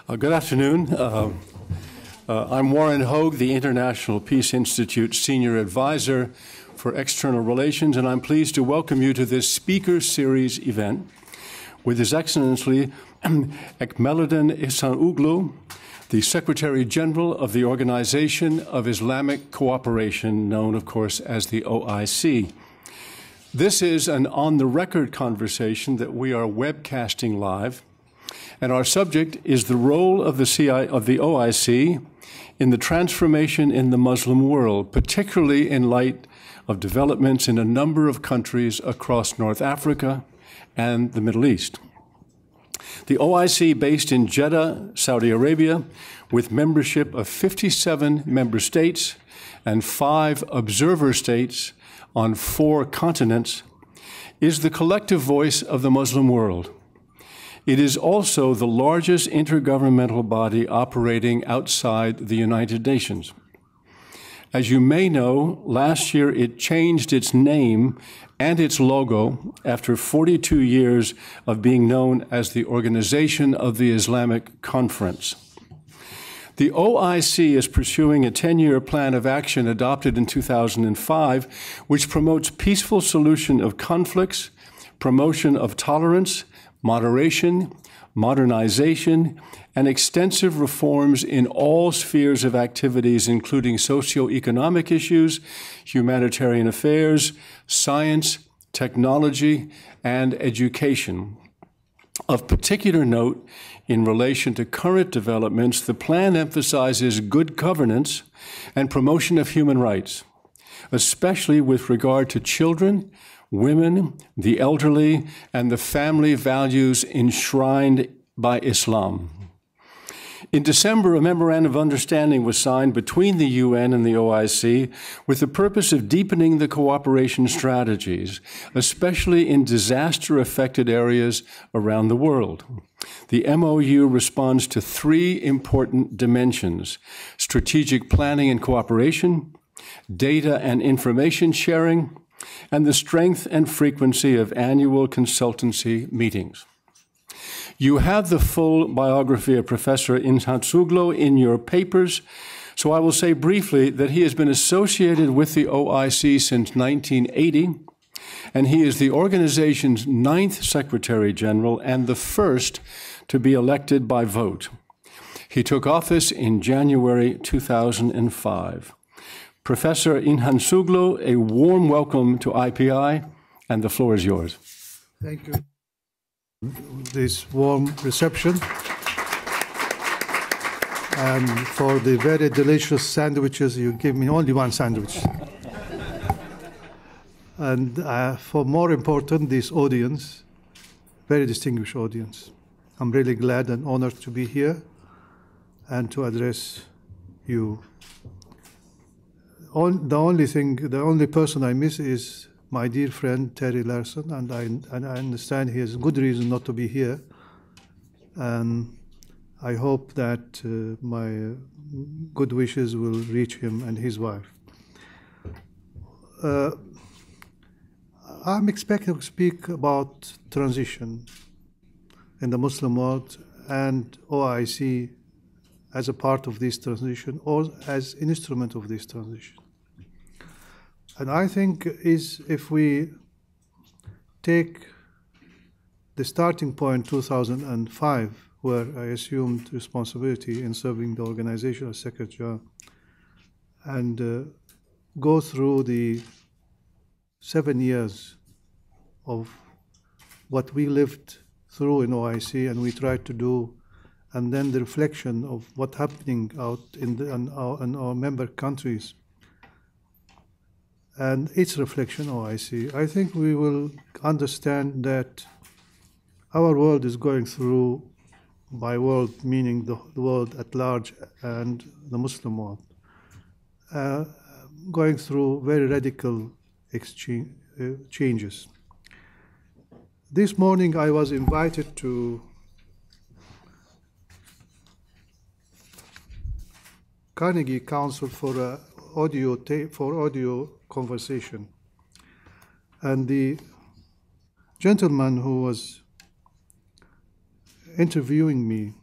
Good afternoon. I'm Warren Hoge, the International Peace Institute Senior Adviser for External Relations, and I'm pleased to welcome you to this speaker series event with His Excellency Ekmeleddin İhsanoğlu, the Secretary General of the Organisation of Islamic Cooperation, known, of course, as the OIC. This is an on-the-record conversation that we are webcasting live, and our subject is the role of the OIC in the transformation in the Muslim world, particularly in light of developments in a number of countries across North Africa and the Middle East. The OIC, based in Jeddah, Saudi Arabia, with membership of 57 member states and 5 observer states on 4 continents, is the collective voice of the Muslim world. It is also the largest intergovernmental body operating outside the United Nations. As you may know, last year it changed its name and its logo after 42 years of being known as the Organisation of the Islamic Conference. The OIC is pursuing a 10-year plan of action adopted in 2005, which promotes peaceful solution of conflicts, promotion of tolerance, moderation, modernization, and extensive reforms in all spheres of activities, including socio-economic issues, humanitarian affairs, science, technology, and education. Of particular note, in relation to current developments, the plan emphasizes good governance and promotion of human rights, especially with regard to children, women, the elderly, and the family values enshrined by Islam. In December, a memorandum of understanding was signed between the UN and the OIC with the purpose of deepening the cooperation strategies, especially in disaster-affected areas around the world. The MOU responds to 3 important dimensions: strategic planning and cooperation, data and information sharing, and the strength and frequency of annual consultancy meetings. You have the full biography of Professor İhsanoğlu in your papers, so I will say briefly that he has been associated with the OIC since 1980, and he is the organization's 9th Secretary General and the first to be elected by vote. He took office in January 2005. Professor İhsanoğlu, a warm welcome to IPI, and the floor is yours. Thank you. This warm reception and for the very delicious sandwiches. You give me only one sandwich. And for more important, this audience, very distinguished audience. I'm really glad and honored to be here and to address you. The only person I miss is my dear friend Terry Larson, and I understand he has good reason not to be here. And I hope that my good wishes will reach him and his wife. I'm expecting to speak about transition in the Muslim world and OIC as a part of this transition or as an instrument of this transition. And I think if we take the starting point 2005, where I assumed responsibility in serving the organization as Secretary General, and go through the 7 years of what we lived through in OIC and we tried to do, and then the reflection of what's happening out in our member countries, and its reflection OIC, I think we will understand that our world is going through, by world meaning the world at large and the Muslim world, going through very radical changes. This morning I was invited to Carnegie Council for audio conversation, and the gentleman who was interviewing me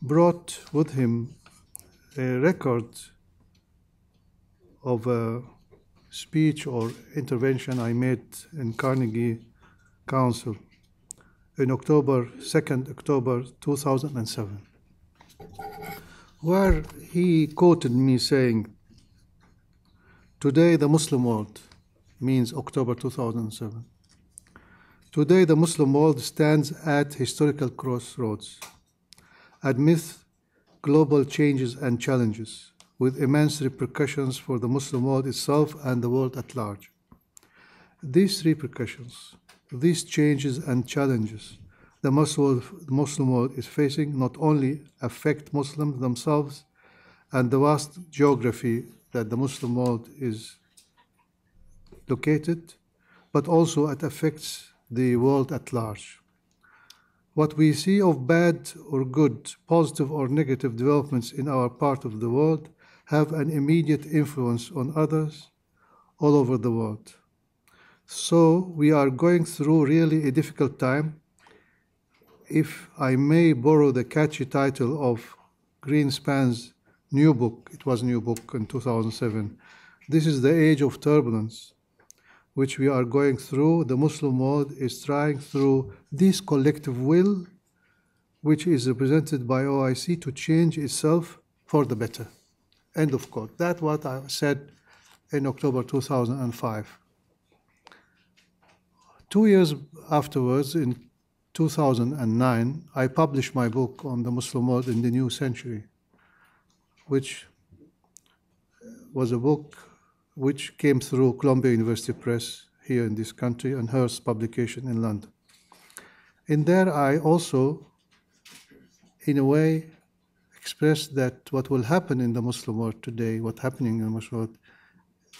brought with him a record of a speech or intervention I made in Carnegie Council in October 2nd, October 2007, where he quoted me saying, "Today the Muslim world," means October 2007, "today the Muslim world stands at historical crossroads, amidst global changes and challenges, with immense repercussions for the Muslim world itself and the world at large. These repercussions, these changes and challenges the Muslim world is facing not only affect Muslims themselves and the vast geography that the Muslim world is located, but also it affects the world at large. What we see of bad or good, positive or negative developments in our part of the world have an immediate influence on others all over the world. So we are going through really a difficult time. If I may borrow the catchy title of Greenspan's new book, it was a new book in 2007, this is the age of turbulence, which we are going through. The Muslim world is trying through this collective will, which is represented by OIC, to change itself for the better. End of quote. That's what I said in October 2005. 2 years afterwards, in 2009, I published my book on the Muslim world in the new century, which was a book which came through Columbia University Press here in this country and Hearst publication in London. In there, I also, in a way, expressed that what will happen in the Muslim world today, what's happening in the Muslim world,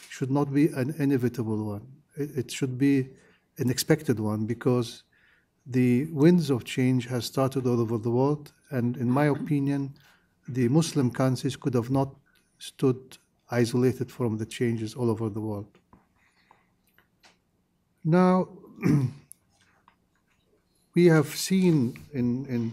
should not be an inevitable one. It should be an expected one, because the winds of change have started all over the world, and in my opinion, the Muslim countries could have not stood isolated from the changes all over the world. Now, we have seen in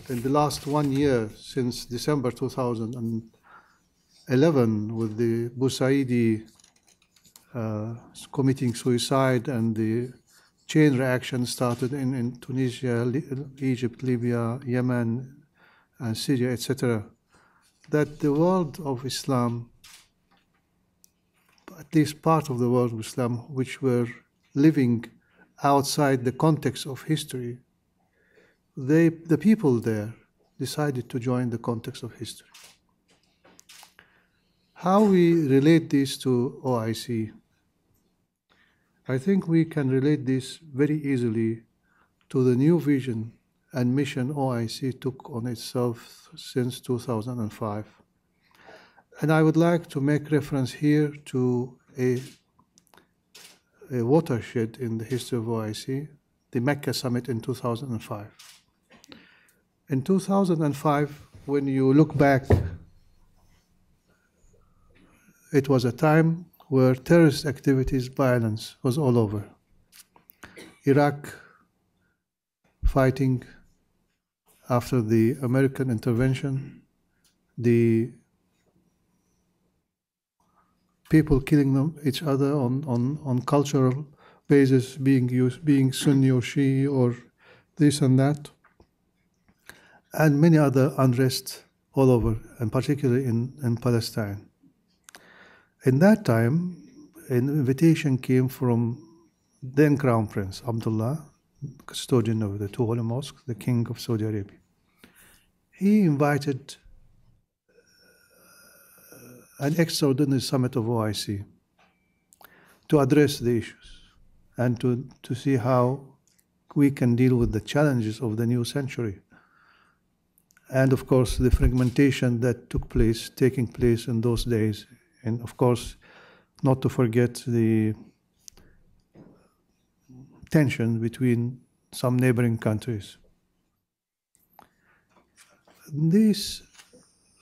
the last 1 year, since December 2011, with the Busaidi committing suicide and the chain reaction started in Tunisia, Egypt, Libya, Yemen, and Syria, etc., that the world of Islam, at least part of the world of Islam, which were living outside the context of history, the people there decided to join the context of history. How we relate this to OIC? I think we can relate this very easily to the new vision and mission OIC took on itself since 2005. And I would like to make reference here to a watershed in the history of OIC, the Mecca Summit in 2005. In 2005, when you look back, it was a time where terrorist activities, violence was all over. Iraq fighting after the American intervention, the people killing each other on cultural basis, being Sunni or Shia or this and that, and many other unrest all over, and particularly in Palestine. In that time, an invitation came from then Crown Prince Abdullah, custodian of the two holy mosques, the King of Saudi Arabia. He invited an extraordinary summit of OIC to address the issues and to see how we can deal with the challenges of the new century. And of course, the fragmentation that taking place in those days. And of course, not to forget the tension between some neighboring countries. This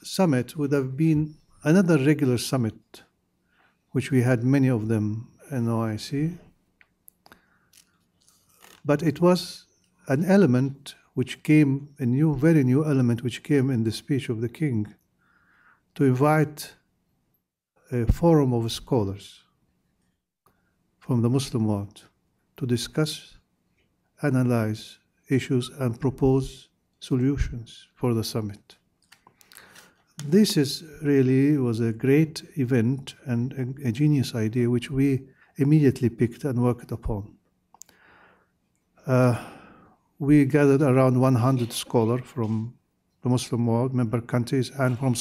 summit would have been another regular summit, which we had many of them in OIC, but it was an element which came, a new, very new element which came in the speech of the king, to invite a forum of scholars from the Muslim world to discuss, analyze issues, and propose solutions for the summit. This is really was a great event and a genius idea which we immediately picked and worked upon. We gathered around 100 scholars from the Muslim world, member countries, and from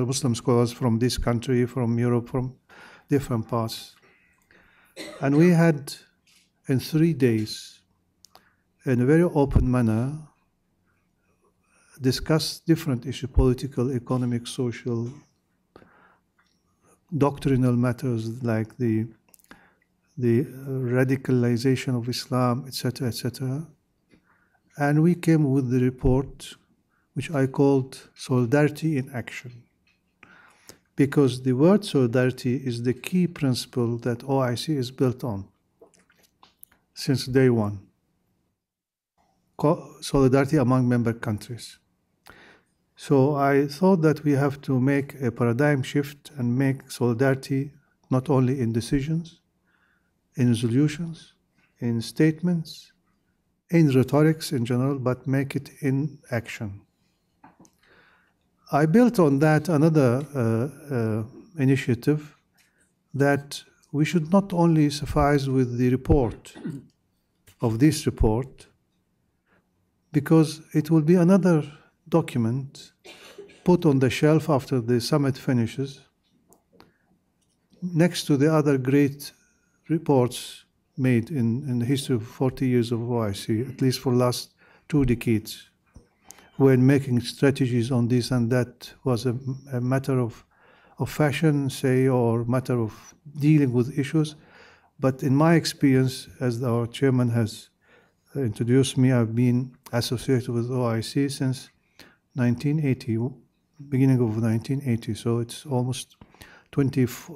Muslim scholars from this country, from Europe, from different parts. And we had, in 3 days, in a very open manner, discussed different issues: political, economic, social, doctrinal matters like the radicalization of Islam, etc., etc. And we came with the report, which I called Solidarity in Action, because the word solidarity is the key principle that OIC is built on since day one. Solidarity among member countries. So I thought that we have to make a paradigm shift and make solidarity not only in decisions, in resolutions, in statements, in rhetorics in general, but make it in action. I built on that another initiative, that we should not only suffice with the report of this report, because it will be another document put on the shelf after the summit finishes, next to the other great reports made in the history of 40 years of OIC, at least for the last 2 decades, when making strategies on this and that was a matter of fashion, say, or matter of dealing with issues. But in my experience, as our chairman has introduced me, I've been associated with OIC since 1980, beginning of 1980. So it's almost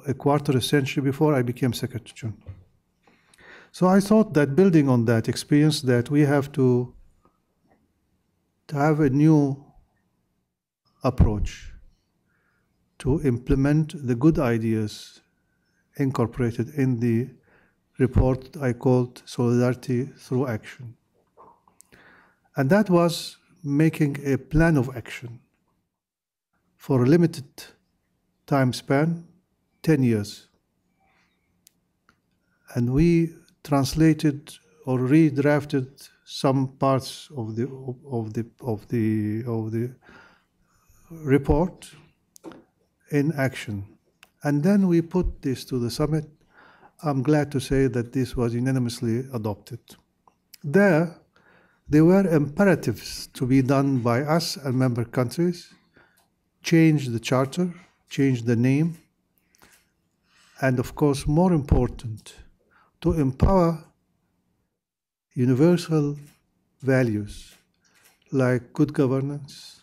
a quarter century before I became Secretary General. So I thought that building on that experience, that we have to have a new approach to implement the good ideas incorporated in the report I called Solidarity Through Action. And that was making a plan of action for a limited time span, 10 years. And we translated or redrafted some parts of the report in action. And then we put this to the summit. I'm glad to say that this was unanimously adopted. There were imperatives to be done by us and member countries: change the charter, change the name, and of course, more important, to empower universal values like good governance,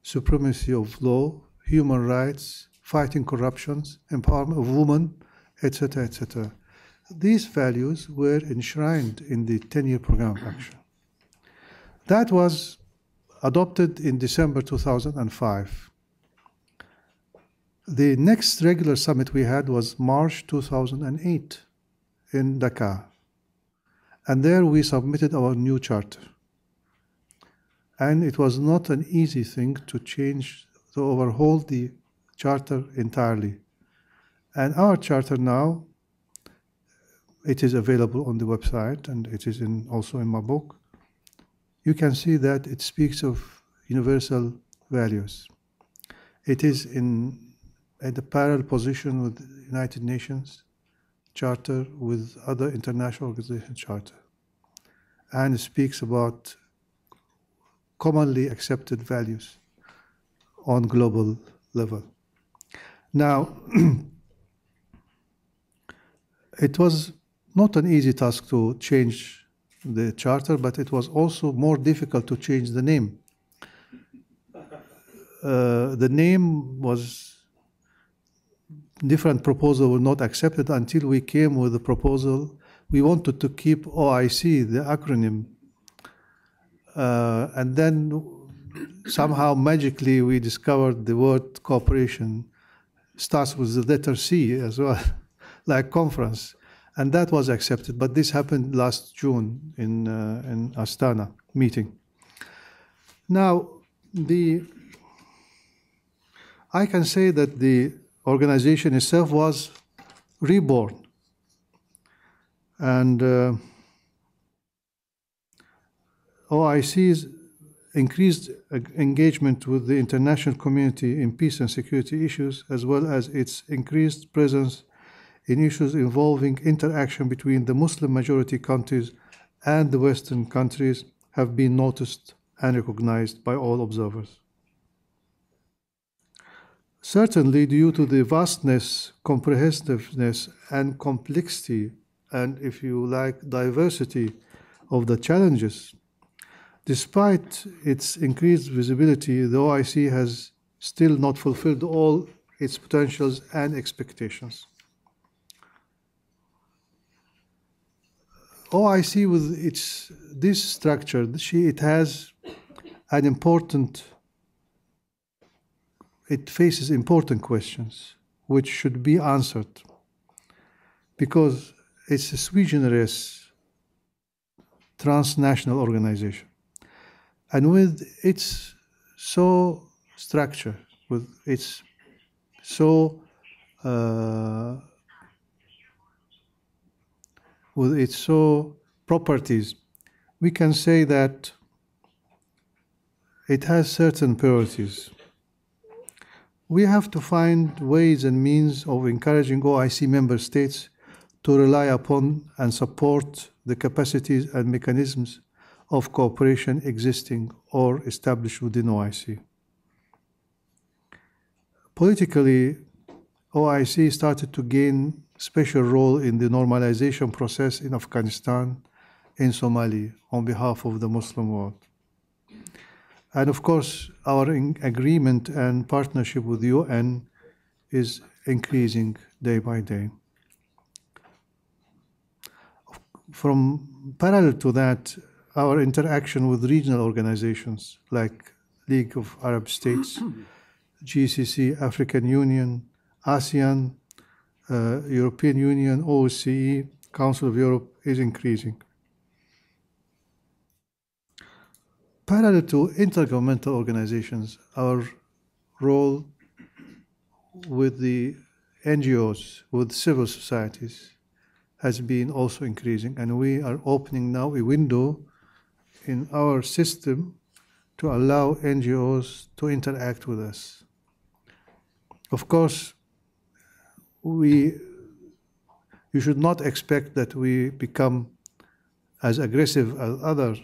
supremacy of law, human rights, fighting corruptions, empowerment of women, etc., etc. These values were enshrined in the 10-year program of action. That was adopted in December 2005. The next regular summit we had was March 2008 in Dakar. And there we submitted our new charter. And it was not an easy thing to overhaul the charter entirely. And our charter now, it is available on the website, and it is also in my book. You can see that it speaks of universal values. It is at a parallel position with the United Nations Charter, with other international organization charter, and it speaks about commonly accepted values on global level. Now, it was not an easy task to change the charter, but it was also more difficult to change the name. The name was, different proposals were not accepted until we came with a proposal. We wanted to keep OIC, the acronym, And then somehow magically we discovered the word cooperation starts with the letter C as well, like conference. And that was accepted, but this happened last June in Astana meeting. Now, I can say that the organization itself was reborn. And OIC's increased engagement with the international community in peace and security issues, as well as its increased presence in issues involving interaction between the Muslim majority countries and the Western countries, have been noticed and recognized by all observers. Certainly, due to the vastness, comprehensiveness, and complexity, and if you like, diversity of the challenges, despite its increased visibility, the OIC has still not fulfilled all its potentials and expectations. OIC, with this structure, it has an it faces important questions which should be answered, because it's a sui generis transnational organization. And with its structure, with its properties, we can say that it has certain priorities. We have to find ways and means of encouraging OIC member states to rely upon and support the capacities and mechanisms of cooperation existing or established within OIC. Politically, OIC started to gain special role in the normalization process in Afghanistan, in Somalia, on behalf of the Muslim world. And of course, our agreement and partnership with the UN is increasing day by day. From parallel to that, our interaction with regional organizations like League of Arab States, GCC, African Union, ASEAN, European Union, OSCE, Council of Europe is increasing. Parallel to intergovernmental organizations, our role with the NGOs, with civil societies, has been also increasing, and we are opening now a window in our system to allow NGOs to interact with us. Of course, you should not expect that we become as aggressive as other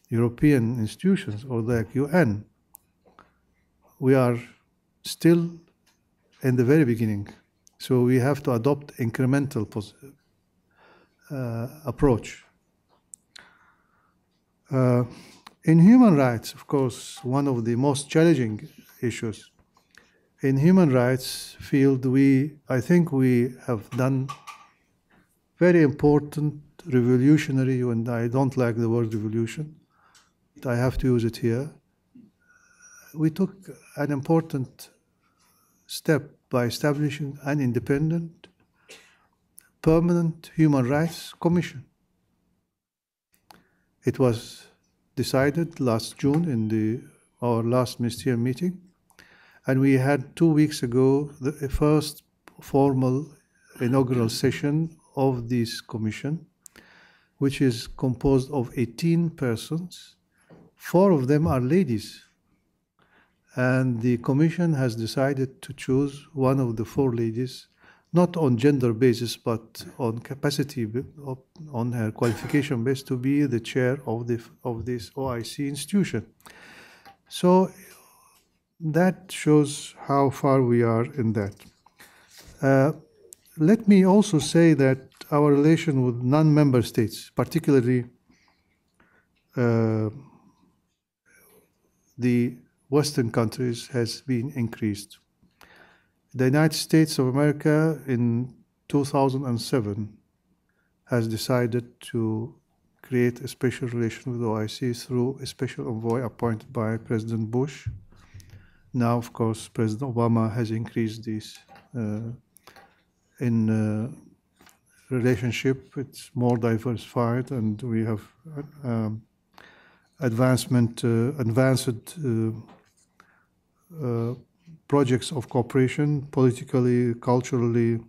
European institutions or like UN. We are still in the very beginning, so we have to adopt incremental approach. In human rights, of course, one of the most challenging issues. In human rights field, I think we have done very important, revolutionary, and I don't like the word revolution, I have to use it here. We took an important step by establishing an independent, permanent human rights commission. It was decided last June in our last ministerial meeting, and we had 2 weeks ago the first formal inaugural session of this commission, which is composed of 18 persons. 4 of them are ladies, and the Commission has decided to choose one of the 4 ladies, not on gender basis, but on capacity, on her qualification base, to be the chair of this OIC institution. So that shows how far we are in that. Let me also say that our relation with non-member states, particularly the Western countries, has been increased. The United States of America in 2007 has decided to create a special relation with OIC through a special envoy appointed by President Bush. Now, of course, President Obama has increased this in relationship. It's more diversified, and we have advanced projects of cooperation, politically, culturally,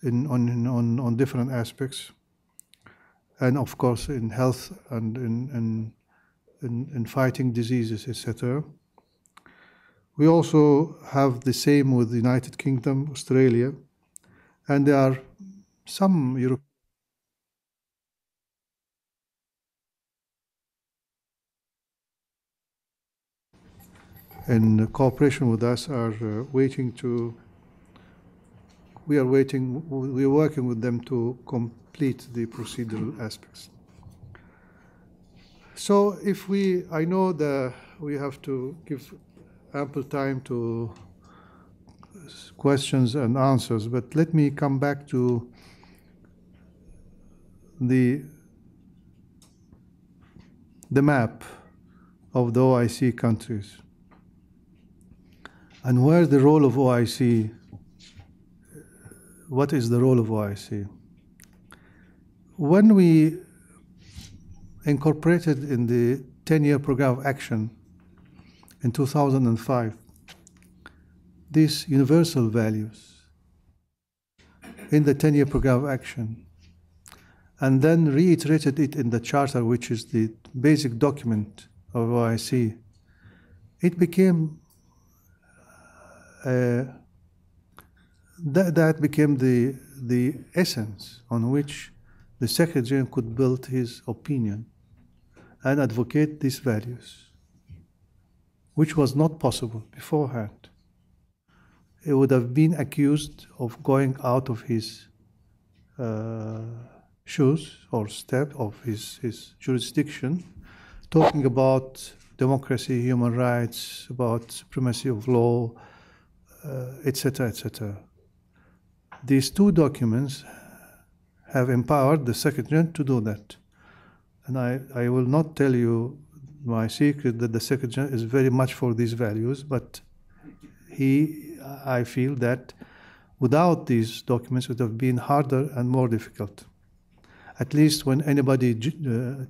on different aspects, and of course in health and in fighting diseases, etc. We also have the same with the United Kingdom, Australia, and there are some European in cooperation with us are we are working with them to complete the procedural aspects. So I know that we have to give ample time to questions and answers, but let me come back to the map of the OIC countries and where the role of OIC. What is the role of OIC? When we incorporated in the 10-year program of action in 2005, these universal values in the 10-year program of action, and then reiterated it in the Charter, which is the basic document of OIC, it became that became the essence on which the Secretary could build his opinion and advocate these values, which was not possible beforehand. He would have been accused of going out of his shoes or step of his jurisdiction, talking about democracy, human rights, about supremacy of law, etc., etc. These two documents have empowered the Secretary to do that. And I will not tell you my secret that the Secretary is very much for these values, but I feel that without these documents it would have been harder and more difficult. At least when anybody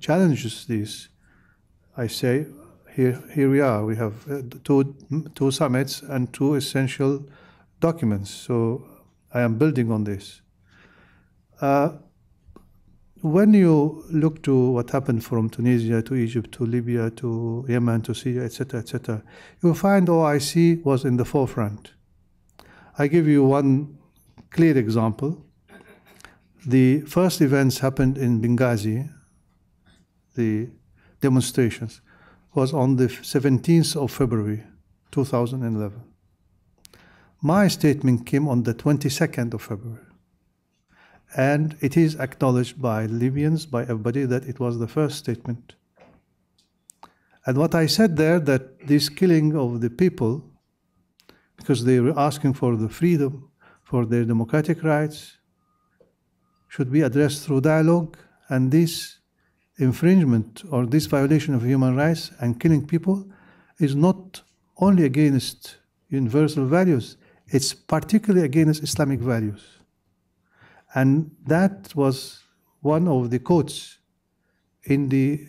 challenges this, I say, here we are. We have two summits and two essential documents. So I am building on this. When you look to what happened from Tunisia to Egypt to Libya to Yemen to Syria, etc., you will find OIC was in the forefront. I give you one clear example. The first events happened in Benghazi, the demonstrations, was on the 17th of February, 2011. My statement came on the 22nd of February. And it is acknowledged by Libyans, by everybody, that it was the first statement. And what I said there, that this killing of the people, because they were asking for the freedom, for their democratic rights, should be addressed through dialogue, and this infringement or this violation of human rights and killing people is not only against universal values, it's particularly against Islamic values. And that was one of the quotes in the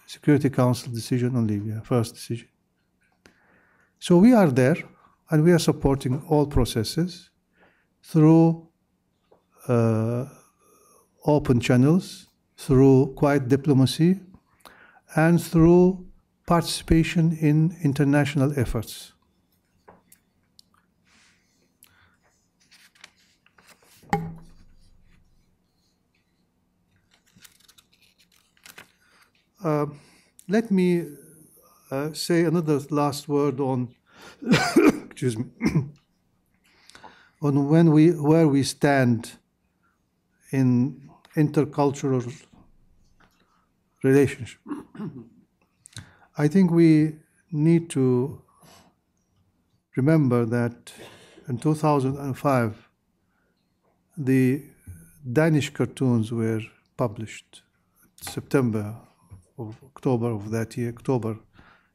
Security Council decision on Libya, first decision. So we are there, and we are supporting all processes through open channels, through quiet diplomacy, and through participation in international efforts. Let me say another last word on, excuse me, on where we stand in intercultural relationship. I think we need to remember that in 2005, the Danish cartoons were published, September or October of that year, October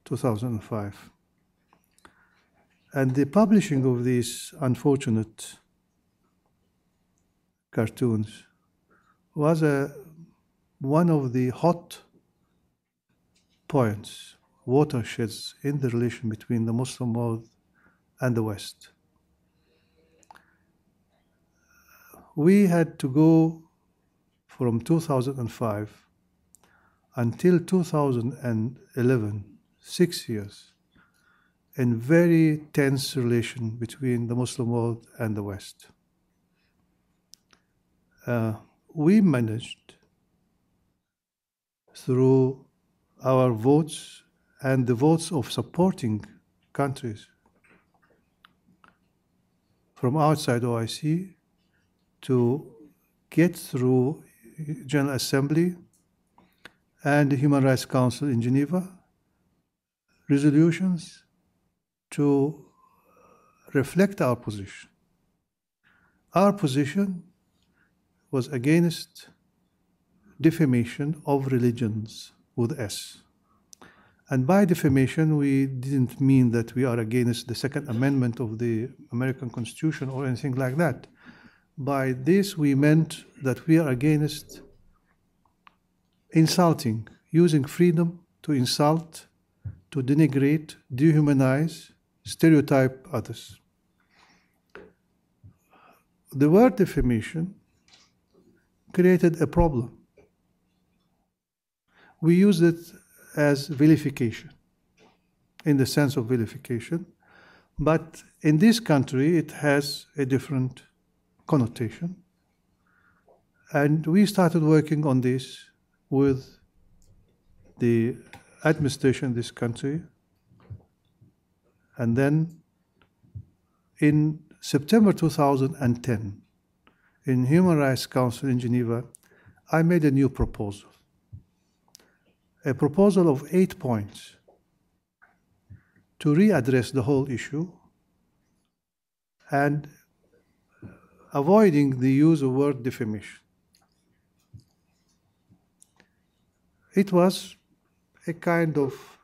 2005. And the publishing of these unfortunate cartoons was one of the hot points, watersheds in the relation between the Muslim world and the West. We had to go from 2005 until 2011, 6 years, in very tense relation between the Muslim world and the West. We managed, through our votes and the votes of supporting countries from outside OIC, to get through General Assembly and the Human Rights Council in Geneva resolutions to reflect our position. Our position was against defamation of religions with S. And by defamation, we didn't mean that we are against the Second Amendment of the American Constitution or anything like that. By this, we meant that we are against insulting, using freedom to insult, to denigrate, dehumanize, stereotype others. The word defamation created a problem. We used it as vilification, in the sense of vilification, but in this country it has a different connotation. And we started working on this with the administration in this country. And then in September 2010, in Human Rights Council in Geneva, I made a new proposal. A proposal of 8 points to readdress the whole issue and avoiding the use of word defamation. It was a kind of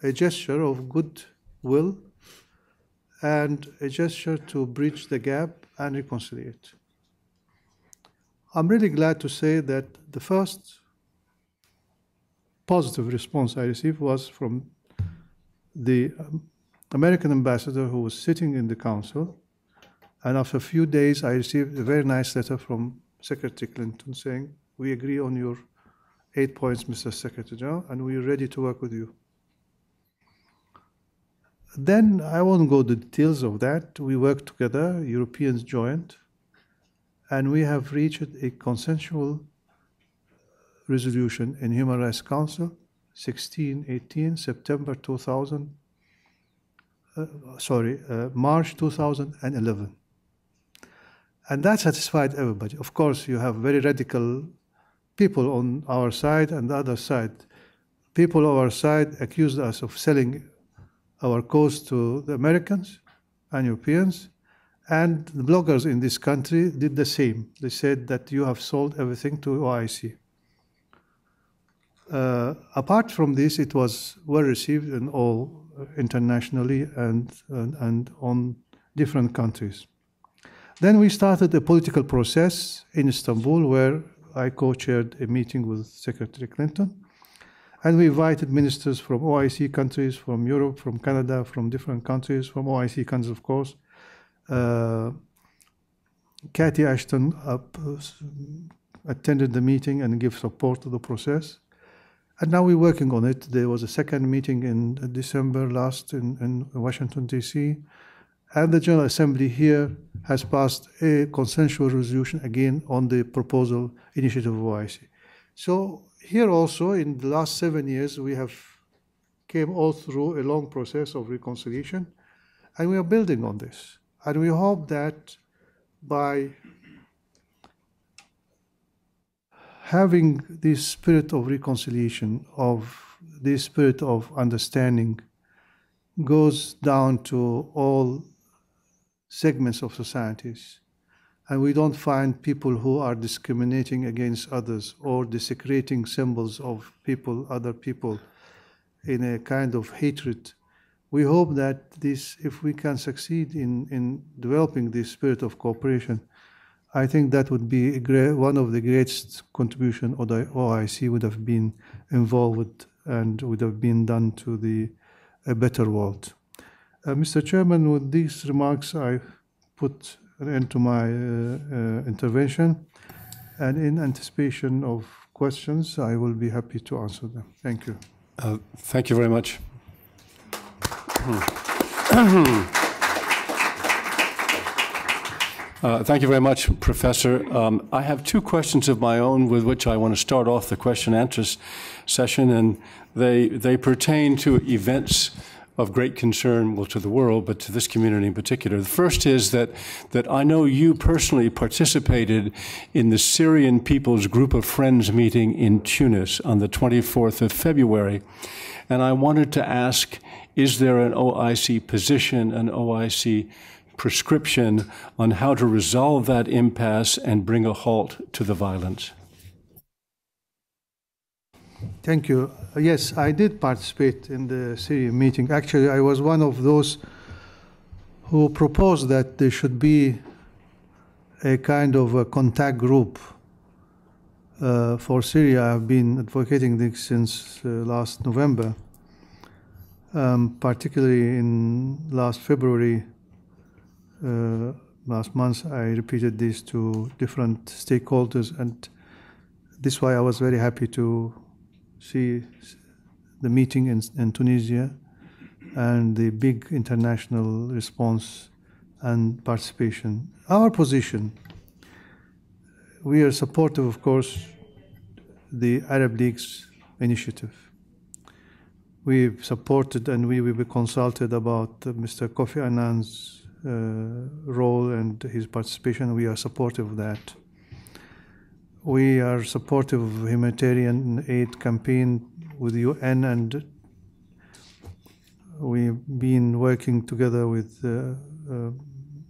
a gesture of goodwill and a gesture to bridge the gap and reconciliate. I'm really glad to say that the first positive response I received was from the American ambassador who was sitting in the council. And after a few days, I received a very nice letter from Secretary Clinton saying, "We agree on your 8 points, Mr. Secretary General, and we are ready to work with you." Then, I won't go into the details of that. We worked together, Europeans joined, and we have reached a consensual resolution in Human Rights Council, 1618, September 2000, March 2011. And that satisfied everybody. Of course, you have very radical people on our side and the other side. People on our side accused us of selling our cause to the Americans and Europeans, and the bloggers in this country did the same. They said that you have sold everything to OIC. Apart from this, it was well received in all internationally and on different countries. Then we started a political process in Istanbul where I co-chaired a meeting with Secretary Clinton, and we invited ministers from OIC countries, from Europe, from Canada, from different countries, from OIC countries, of course. Cathy Ashton attended the meeting and gave support to the process. And now we're working on it. There was a second meeting in December last in Washington, D.C., and the General Assembly here has passed a consensual resolution again on the proposal initiative of OIC. So here also, in the last 7 years, we have came all through a long process of reconciliation, and we are building on this. And we hope that by having this spirit of reconciliation, of this spirit of understanding, goes down to all segments of societies, and we don't find people who are discriminating against others or desecrating symbols of people, other people, in a kind of hatred. We hope that this, if we can succeed in developing this spirit of cooperation, I think that would be one of the greatest contribution of the OIC would have been involved and would have been done to a better world. Mr. Chairman, with these remarks, I put an end to my intervention, and in anticipation of questions, I will be happy to answer them. Thank you. Thank you very much. Thank you very much, Professor. I have two questions of my own with which I want to start off the question-answer session, and they pertain to events of great concern, well, to the world, but to this community in particular. The first is that I know you personally participated in the Syrian People's Group of Friends meeting in Tunis on the 24th of February, and I wanted to ask, is there an OIC position, an OIC prescription on how to resolve that impasse and bring a halt to the violence? Thank you. Yes, I did participate in the Syrian meeting. Actually, I was one of those who proposed that there should be a kind of a contact group for Syria. I've been advocating this since last November, particularly in last February. Last month, I repeated this to different stakeholders, and this is why I was very happy to see the meeting in Tunisia and the big international response and participation. Our position, we are supportive, of course, the Arab League's initiative. We've supported and we will be consulted about Mr. Kofi Annan's role and his participation. We are supportive of that. We are supportive of humanitarian aid campaign with UN, and we've been working together with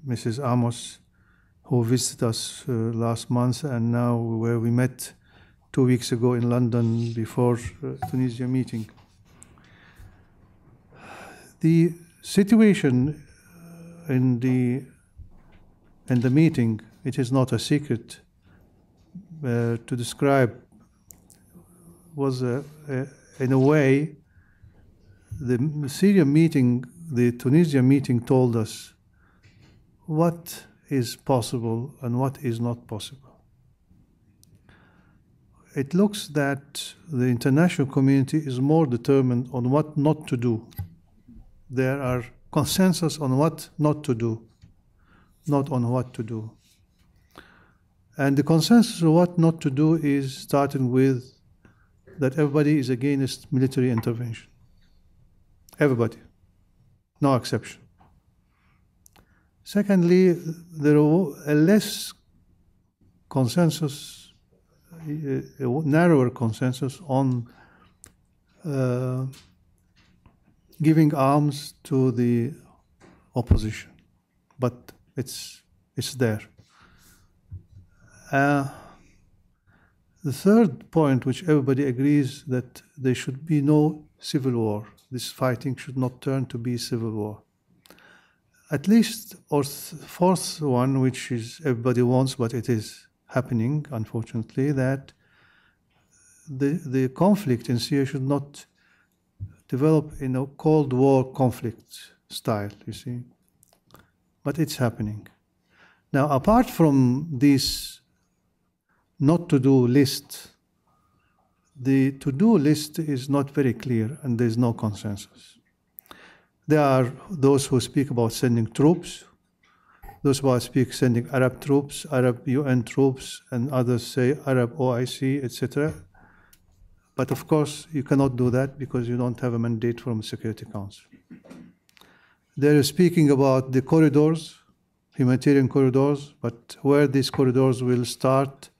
Mrs. Amos, who visited us last month, and now where we met 2 weeks ago in London before Tunisia meeting. The situation in the meeting, it is not a secret to describe, was in a way the Syrian meeting, the Tunisia meeting told us what is possible and what is not possible. It looks that the international community is more determined on what not to do. There are consensus on what not to do, not on what to do. And the consensus of what not to do is starting with that everybody is against military intervention. Everybody, no exception. Secondly, there is a less consensus, a narrower consensus on giving arms to the opposition, but it's there. The third point, which everybody agrees, that there should be no civil war. This fighting should not turn to be civil war. At least, or fourth one, which is everybody wants, but it is happening, unfortunately, that the conflict in Syria should not develop in a Cold War conflict style, you see. But it's happening. Now, apart from this not to-do list, the to-do list is not very clear and there's no consensus. There are those who speak about sending troops, those who speak sending Arab troops, Arab UN troops, and others say Arab OIC, etc. But of course, you cannot do that because you don't have a mandate from the Security Council. They're speaking about the corridors, humanitarian corridors, but where these corridors will start,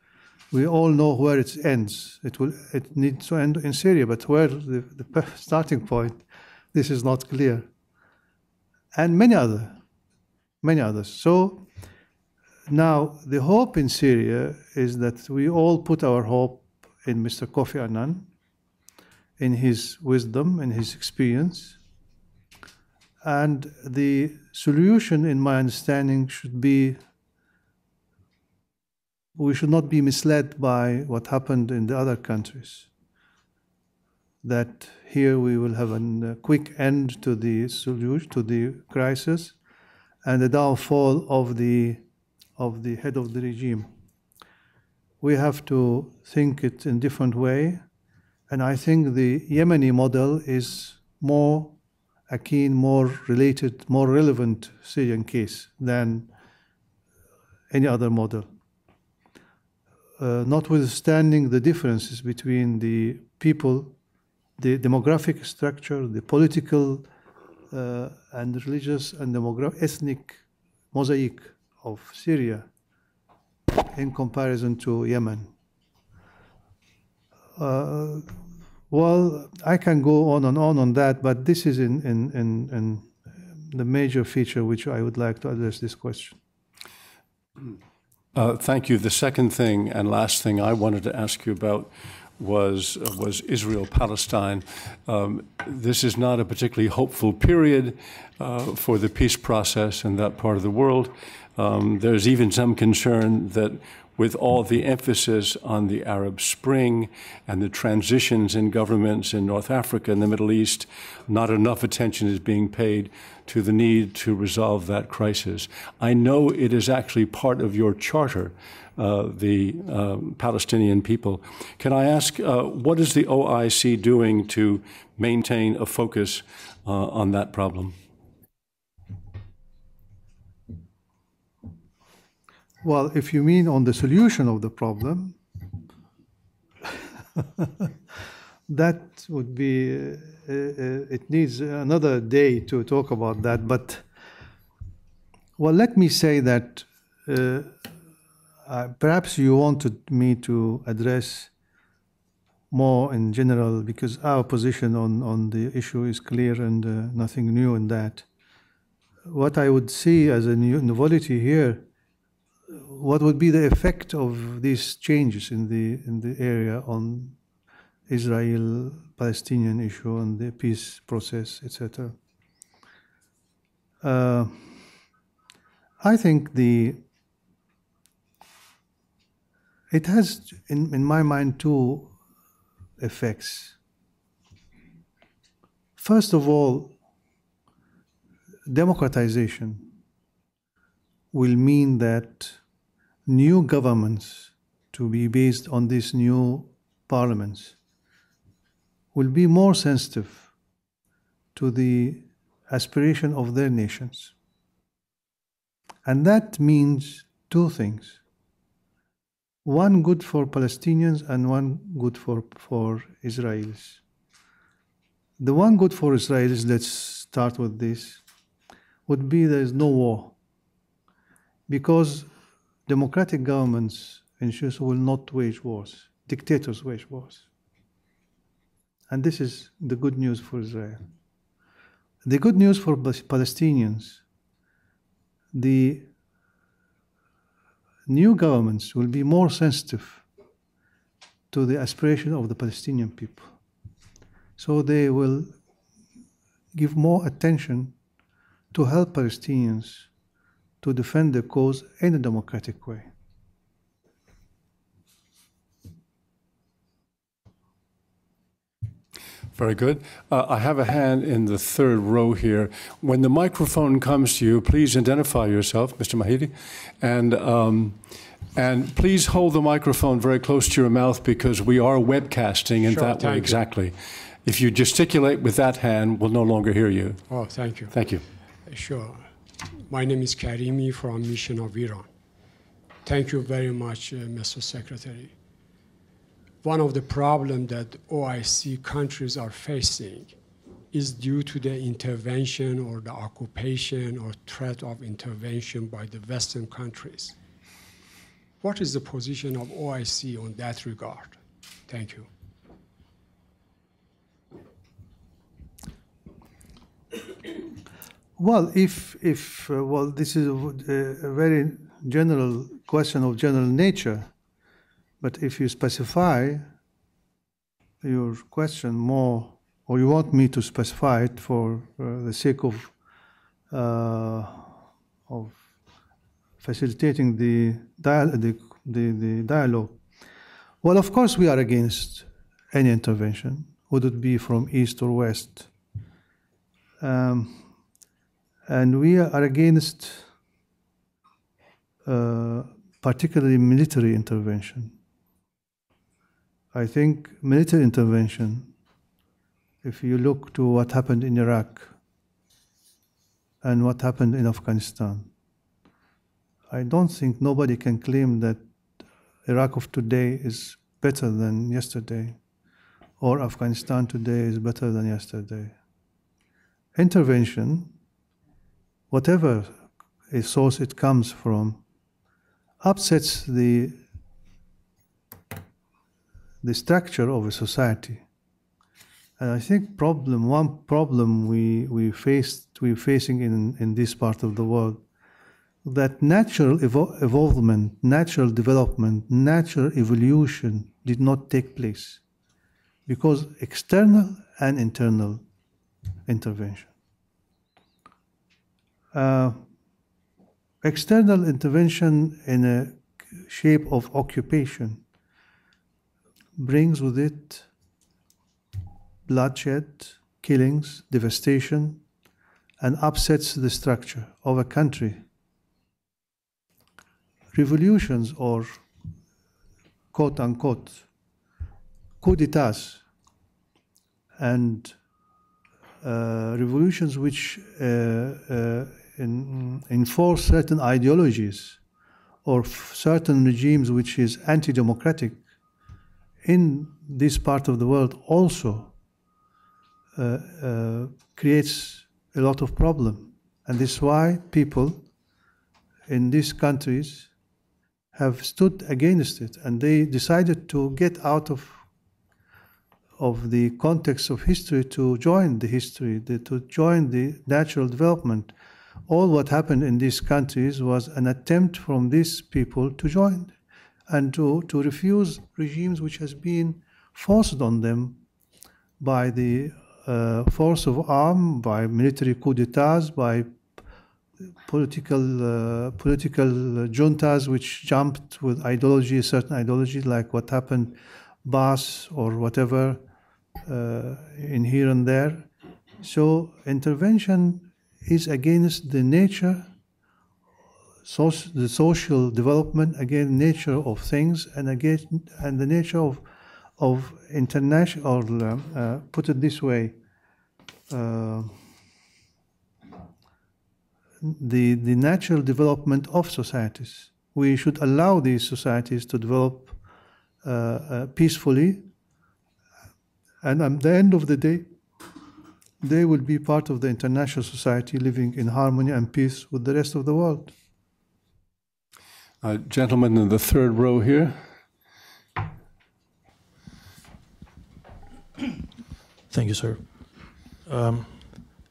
we all know where it ends. It needs to end in Syria, but where the starting point, this is not clear. And many others. So Now, the hope in Syria is that we all put our hope in Mr. Kofi Annan, in his wisdom, in his experience. And the solution, in my understanding, should be we should not be misled by what happened in the other countries. That here we will have a quick end to the solution, to the crisis, and the downfall of the head of the regime. We have to think it in a different way, and I think the Yemeni model is more akin, more related, more relevant Syrian case than any other model. Notwithstanding the differences between the people, the demographic structure, the political and religious and ethnic mosaic of Syria in comparison to Yemen. Well, I can go on and on that, but this is in the major feature which I would like to address this question. Thank you. The second thing and last thing I wanted to ask you about was Israel-Palestine. This is not a particularly hopeful period for the peace process in that part of the world. There's even some concern that with all the emphasis on the Arab Spring and the transitions in governments in North Africa and the Middle East, not enough attention is being paid to the need to resolve that crisis. I know it is actually part of your charter, the Palestinian people. Can I ask, what is the OIC doing to maintain a focus on that problem? Well, if you mean on the solution of the problem, that would be, it needs another day to talk about that. But, well, let me say that perhaps you wanted me to address more in general, because our position on the issue is clear and nothing new in that. What I would see as a new novelty here, what would be the effect of these changes in the area on Israel-Palestinian issue and the peace process, etc. I think it has, in my mind, two effects. First of all, democratization will mean that new governments, to be based on these new parliaments, will be more sensitive to the aspiration of their nations. And that means two things. One good for Palestinians and one good for Israelis. The one good for Israelis, let's start with this, would be there is no war. Because democratic governments will not wage wars. Dictators wage wars. And this is the good news for Israel. The good news for Palestinians, the new governments will be more sensitive to the aspiration of the Palestinian people. So they will give more attention to help Palestinians to defend their cause in a democratic way. Very good. I have a hand in the third row here. When the microphone comes to you, please identify yourself, Mr. Mahidi, and please hold the microphone very close to your mouth because we are webcasting in Sure, that way. you. Exactly. If you gesticulate with that hand, we'll no longer hear you. Oh, thank you. Thank you. Sure. My name is Karimi from Mission of Iran. Thank you very much, Mr. Secretary. One of the problems that OIC countries are facing is due to the intervention or the occupation or threat of intervention by the Western countries. What is the position of OIC on that regard? Thank you. Well, well, this is a very general question of general nature, but if you specify your question more, or you want me to specify it for the sake of facilitating the dialogue, well, of course we are against any intervention, would it be from east or west. And we are against particularly military intervention. I think military intervention, if you look to what happened in Iraq and what happened in Afghanistan, I don't think nobody can claim that Iraq of today is better than yesterday, or Afghanistan today is better than yesterday. Intervention, whatever a source it comes from, upsets the structure of a society. And I think one problem we're facing in this part of the world, that natural evolvement, natural development, natural evolution did not take place because external and internal intervention. External intervention in a shape of occupation brings with it bloodshed, killings, devastation, and upsets the structure of a country. Revolutions, or quote-unquote coup d'etats, and revolutions which enforce certain ideologies or certain regimes which is anti-democratic in this part of the world also creates a lot of problem. And this is why people in these countries have stood against it, and they decided to get out of the context of history to join the history, to join the natural development. All what happened in these countries was an attempt from these people to join and to refuse regimes which has been forced on them by the force of arm, by military coup d'etats, by political juntas which jumped with ideology, certain ideology, like what happened, Baas or whatever, in here and there. So intervention is against the nature, the social development, against nature of things, and the nature of international, or put it this way, the natural development of societies. We should allow these societies to develop peacefully, and at the end of the day, they will be part of the international society living in harmony and peace with the rest of the world. Gentleman in the third row here. Thank you, sir.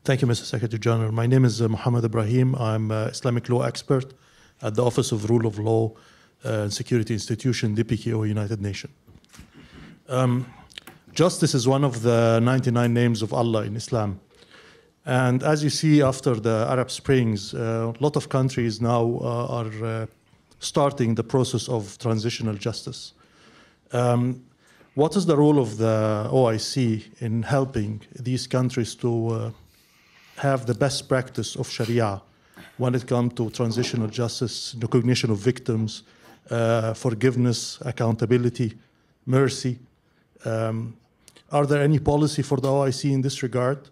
Thank you, Mr. Secretary General. My name is Mohammed Ibrahim. I'm an Islamic law expert at the Office of Rule of Law and Security Institution, DPKO, United Nations. Justice is one of the 99 names of Allah in Islam. And as you see, after the Arab Springs, a lot of countries now are starting the process of transitional justice. What is the role of the OIC in helping these countries to have the best practice of Sharia when it comes to transitional justice, recognition of victims, forgiveness, accountability, mercy? Are there any policy for the OIC in this regard?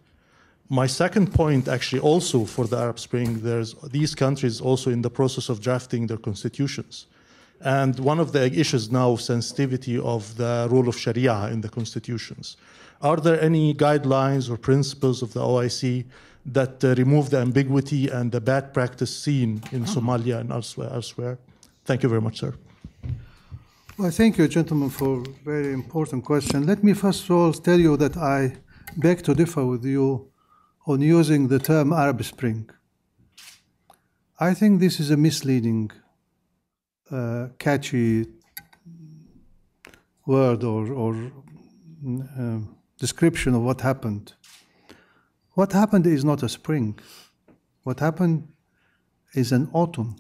My second point, actually, also for the Arab Spring, these countries also in the process of drafting their constitutions. And one of the issues now, sensitivity of the role of Sharia in the constitutions. Are there any guidelines or principles of the OIC that remove the ambiguity and the bad practice seen in Somalia and elsewhere? Thank you very much, sir. Well, thank you, gentlemen, for a very important question. Let me first of all tell you that I beg to differ with you on using the term Arab Spring. I think this is a misleading catchy word or description of what happened. What happened is not a spring. What happened is an autumn.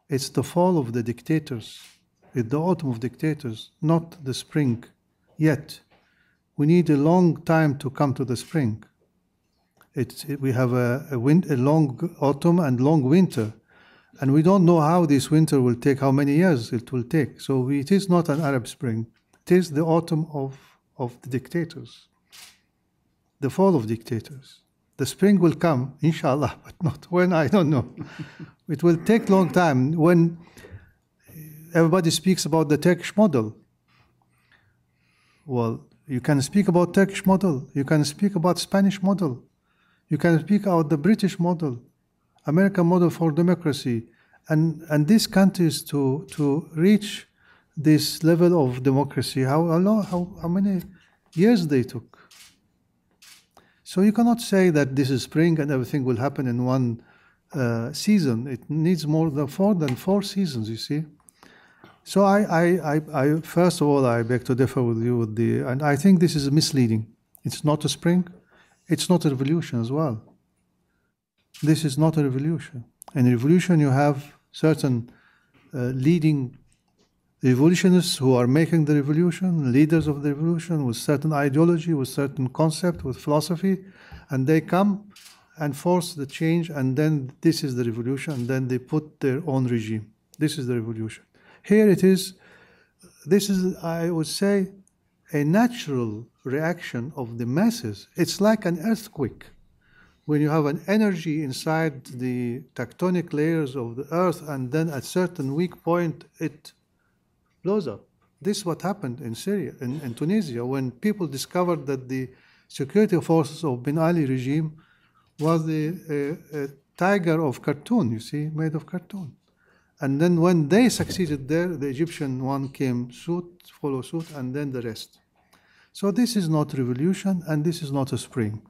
It's the fall of the dictators. It's the autumn of dictators, not the spring yet. We need a long time to come to the spring. We have a long autumn and long winter, and we don't know how this winter will take, how many years it will take. So it is not an Arab Spring. It is the autumn of the dictators, the fall of dictators. The spring will come, inshallah, but not when, I don't know. It will take a long time. When everybody speaks about the Turkish model, well, you can speak about Turkish model, you can speak about Spanish model, you can speak about the British model, American model for democracy, and these countries to reach this level of democracy, how many years they took. So you cannot say that this is spring and everything will happen in one season. It needs more than 4 seasons, you see. So I first of all, I beg to differ with you and I think this is misleading. It's not a spring. It's not a revolution as well. This is not a revolution. In a revolution, you have certain leading revolutionists who are making the revolution, leaders of the revolution with certain ideology, with certain concept, with philosophy, and they come and force the change, and then this is the revolution, and then they put their own regime. This is the revolution. Here it is, this is, I would say, a natural reaction of the masses. It's like an earthquake. When you have an energy inside the tectonic layers of the earth, and then at certain weak point, it blows up. This is what happened in Syria, in Tunisia, when people discovered that the security forces of Ben Ali regime was a tiger of cartoon, you see, made of cartoon. And then when they succeeded there, the Egyptian one came follow suit, and then the rest. So this is not revolution, and this is not a spring.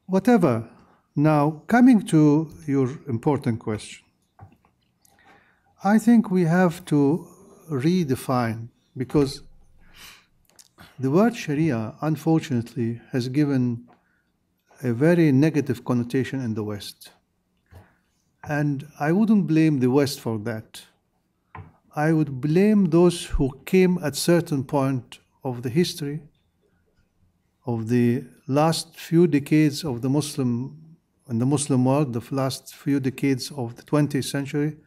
Whatever. Now, coming to your important question, I think we have to redefine, because the word Sharia, unfortunately, has given a very negative connotation in the West. And I wouldn't blame the West for that. I would blame those who came at certain point of the history of the last few decades of the Muslim world, the last few decades of the 20th century,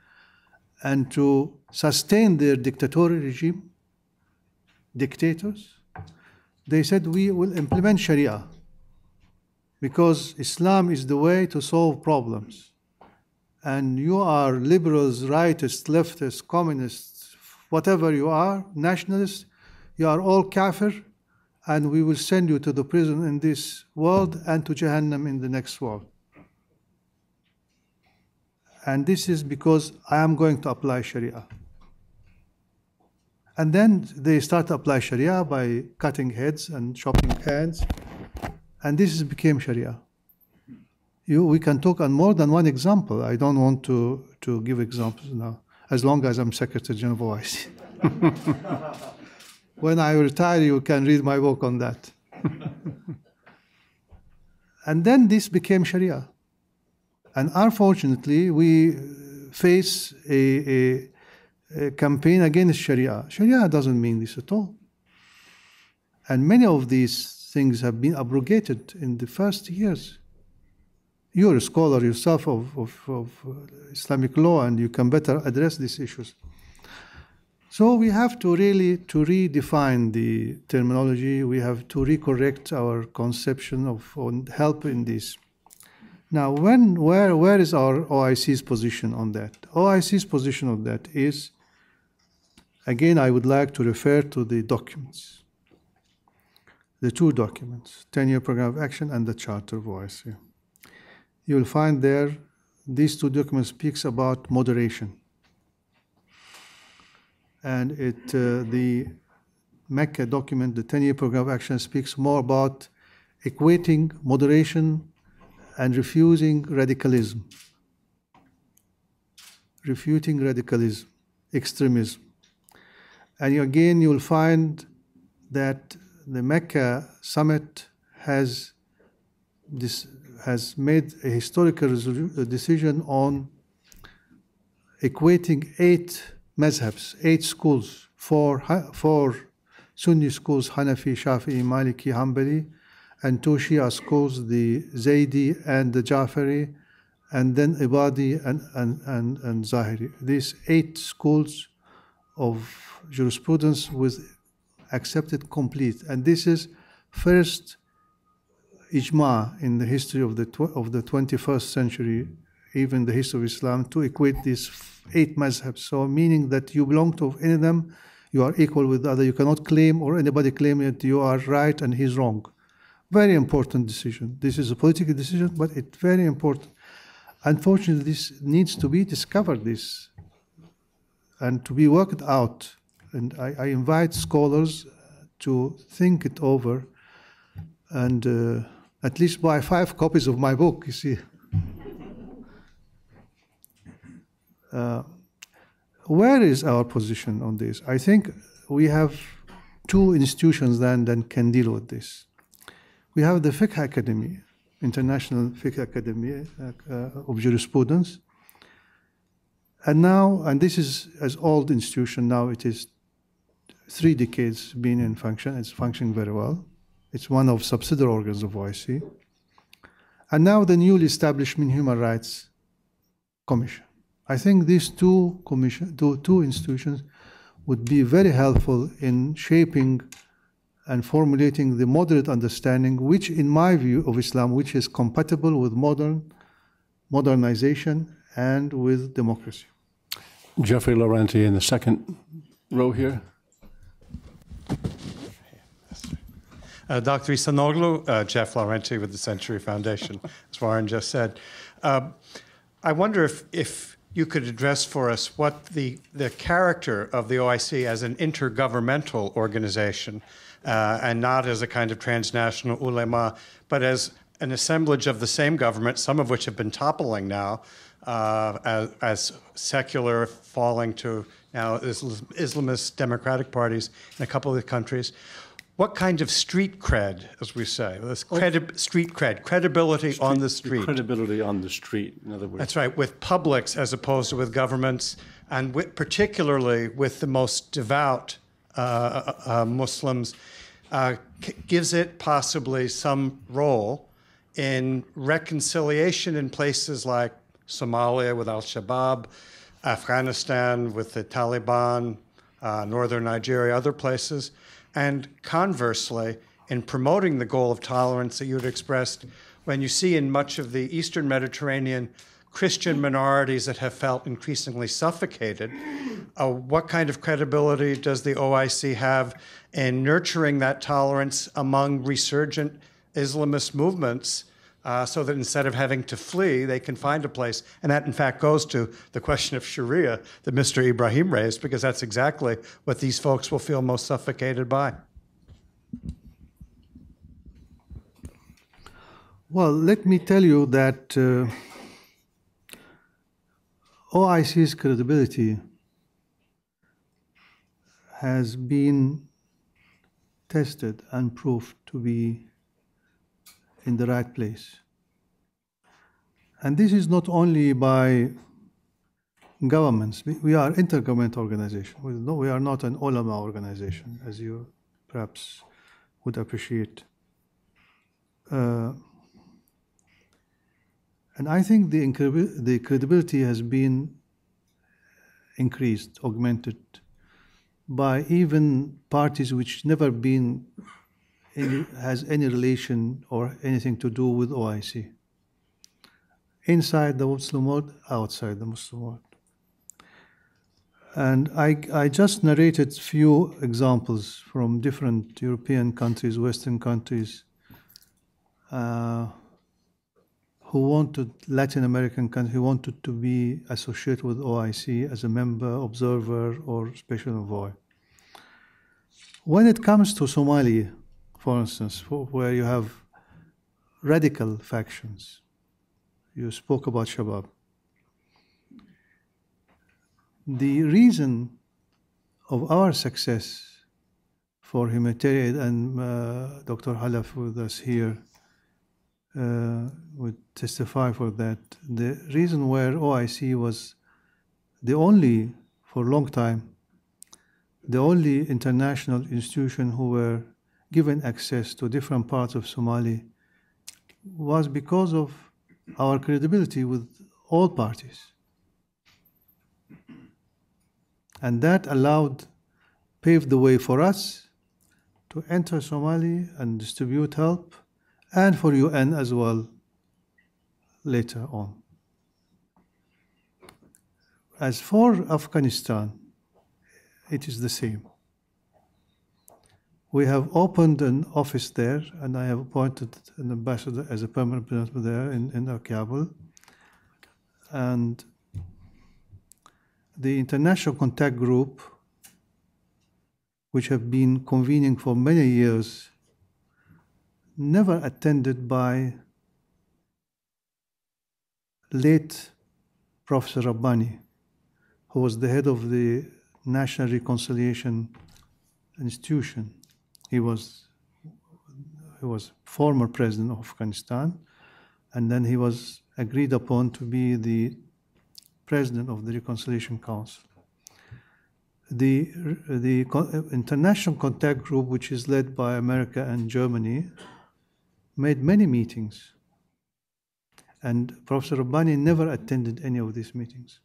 and to sustain their dictatorial regime, dictators. They said, we will implement Sharia because Islam is the way to solve problems. And you are liberals, rightists, leftists, communists, whatever you are, nationalists, you are all kafir, and we will send you to the prison in this world and to Jahannam in the next world. And this is because I am going to apply Sharia. And then they start to apply Sharia by cutting heads and chopping hands, and this became Sharia. We can talk on more than one example. I don't want to give examples now, as long as I'm Secretary General of OIC. When I retire, you can read my book on that. And then this became Sharia. And unfortunately, we face a campaign against Sharia. Sharia doesn't mean this at all. And many of these things have been abrogated in the first years. You're a scholar yourself of Islamic law, and you can better address these issues. So we have to really redefine the terminology. We have to recorrect our conception of help in this. Now, where is our OIC's position on that? OIC's position on that is, again, I would like to refer to the documents, the 2 documents, 10-year Program of Action and the Charter of OIC. You will find there, these 2 documents speaks about moderation. And the Mecca document, the 10-year Program of Action, speaks more about equating moderation and refusing radicalism. refuting radicalism, extremism. And again, you'll find that the Mecca summit has made a historical decision on equating 8 mazhabs, 8 schools, four Sunni schools, Hanafi, Shafi'i, Maliki, Hanbali, and 2 Shia schools, the Zaydi and the Ja'fari, and then Ibadi and Zahiri. These 8 schools of jurisprudence was accepted complete. And this is first ijma in the history of the 21st century, even the history of Islam, to equate these 8 mazhabs. So meaning that you belong to any of them, you are equal with the other. You cannot claim, or anybody claim that you are right and he's wrong. Very important decision. This is a political decision, but it's very important. Unfortunately, this needs to be discovered, this, and to be worked out. And I invite scholars to think it over and at least buy 5 copies of my book, you see. Where is our position on this? I think we have 2 institutions that can deal with this. We have the Fiqh Academy, International Fiqh Academy of Jurisprudence. And now, and this is as old institution now, it is 3 decades been in function. It's functioning very well. It's one of subsidiary organs of OIC. And now the newly established Human Rights Commission. I think these two institutions would be very helpful in shaping and formulating the moderate understanding, which in my view of Islam, which is compatible with modernization and with democracy. Jeffrey Laurenti in the second row here. Dr. İhsanoğlu, Jeff Laurenti with the Century Foundation, as Warren just said. I wonder if you could address for us what the character of the OIC as an intergovernmental organization, and not as a kind of transnational ulema, but as an assemblage of the same government, some of which have been toppling now, as secular falling to now Islamist democratic parties in a couple of the countries. What kind of street cred, as we say, street cred, credibility on the street. Credibility on the street, in other words. That's right, with publics as opposed to with governments, and particularly with the most devout Muslims, gives it possibly some role in reconciliation in places like Somalia with al-Shabaab, Afghanistan with the Taliban, northern Nigeria, other places, and conversely, in promoting the goal of tolerance that you had expressed, when you see in much of the Eastern Mediterranean Christian minorities that have felt increasingly suffocated, what kind of credibility does the OIC have in nurturing that tolerance among resurgent Islamist movements, so that instead of having to flee, they can find a place? And that, in fact, goes to the question of Sharia that Mr. Ibrahim raised, because that's exactly what these folks will feel most suffocated by. Well, let me tell you that OIC's credibility has been tested and proved to be in the right place. And this is not only by governments. We are an intergovernmental organization. We are not an ulama organization, as you perhaps would appreciate. And I think the credibility has been increased, augmented, by even parties which never been has any relation or anything to do with OIC. Inside the Muslim world, outside the Muslim world. And I just narrated few examples from different European countries, Western countries, who wanted, Latin American countries, who wanted to be associated with OIC as a member, observer, or special envoy. When it comes to Somalia, for instance, where you have radical factions, you spoke about Shabab. the reason of our success for humanitarian, and Dr. Halaf with us here would testify for that. The reason where OIC was the only, for a long time, the only international institution who were given access to different parts of Somali was because of our credibility with all parties. And that paved the way for us to enter Somali and distribute help, and for UN as well later on. As for Afghanistan, it is the same. We have opened an office there, and I have appointed an ambassador as a permanent ambassador there in Kabul. And the International Contact Group, which have been convening for many years, never attended by late Professor Rabbani, who was the head of the National Reconciliation Institution. He was former president of Afghanistan, and then he was agreed upon to be the president of the Reconciliation Council. The International Contact Group, which is led by America and Germany, made many meetings, and Professor Rabbani never attended any of these meetings.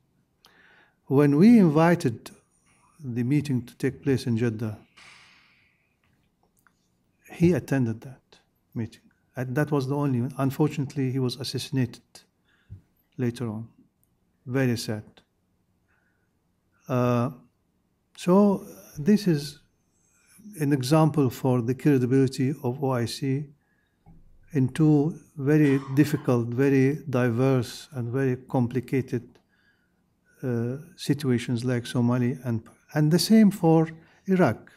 When we invited the meeting to take place in Jeddah, he attended that meeting. And that was the only one. Unfortunately, he was assassinated later on. Very sad. So this is an example for the credibility of OIC in two very difficult, very diverse, and very complicated situations like Somali, and the same for Iraq.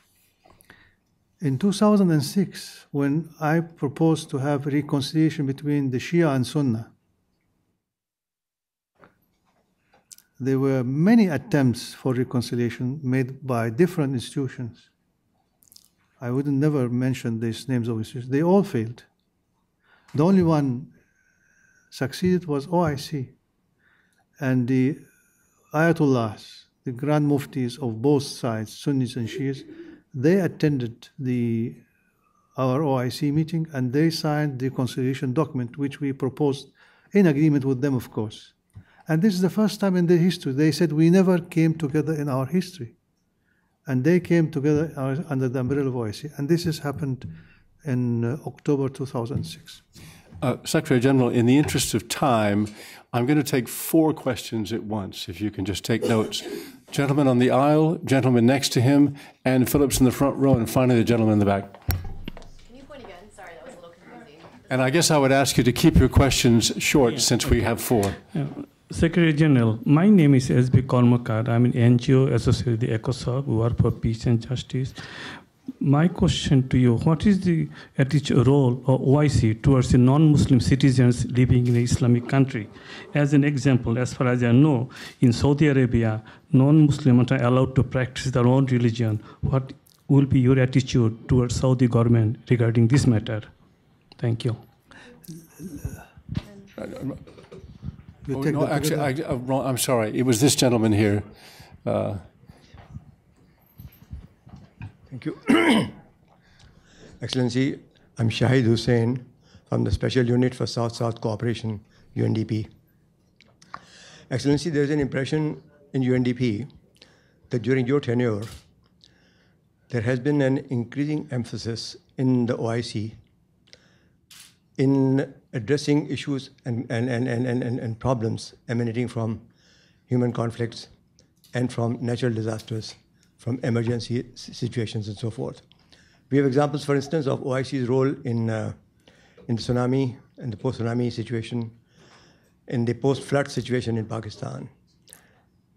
In 2006, when I proposed to have reconciliation between the Shia and Sunnah, there were many attempts for reconciliation made by different institutions. I would never mention these names of institutions. They all failed. The only one succeeded was OIC. And the Ayatollahs, the Grand Muftis of both sides, Sunnis and Shias, they attended our OIC meeting, and they signed the reconciliation document, which we proposed in agreement with them, of course. And this is the first time in their history. They said, we never came together in our history. And they came together under the umbrella of OIC. And this has happened in October 2006. Secretary General, in the interest of time, I'm going to take 4 questions at once, if you can just take notes. Gentleman on the aisle, gentleman next to him, and Phillips in the front row, and finally the gentleman in the back. Can you point again? Sorry, that was a little confusing. And I guess I would ask you to keep your questions short, since we have 4. Secretary General, my name is S.B. Kormakar. I'm an NGO associated with the ECOSOC. We work for peace and justice. My question to you, what is the role of OIC towards the non-Muslim citizens living in an Islamic country? As an example, as far as I know, in Saudi Arabia, non-Muslims are allowed to practice their own religion. What will be your attitude towards Saudi government regarding this matter? Thank you. No, actually, I'm sorry. It was this gentleman here. Thank you. Excellency, I'm Shahid Hussain from the Special Unit for South-South Cooperation, UNDP. Excellency, there's an impression in UNDP that during your tenure, there has been an increasing emphasis in the OIC in addressing issues and problems emanating from human conflicts and from natural disasters, from emergency situations and so forth. We have examples, for instance, of OIC's role in the tsunami and the post-tsunami situation, in the post-flood situation in Pakistan,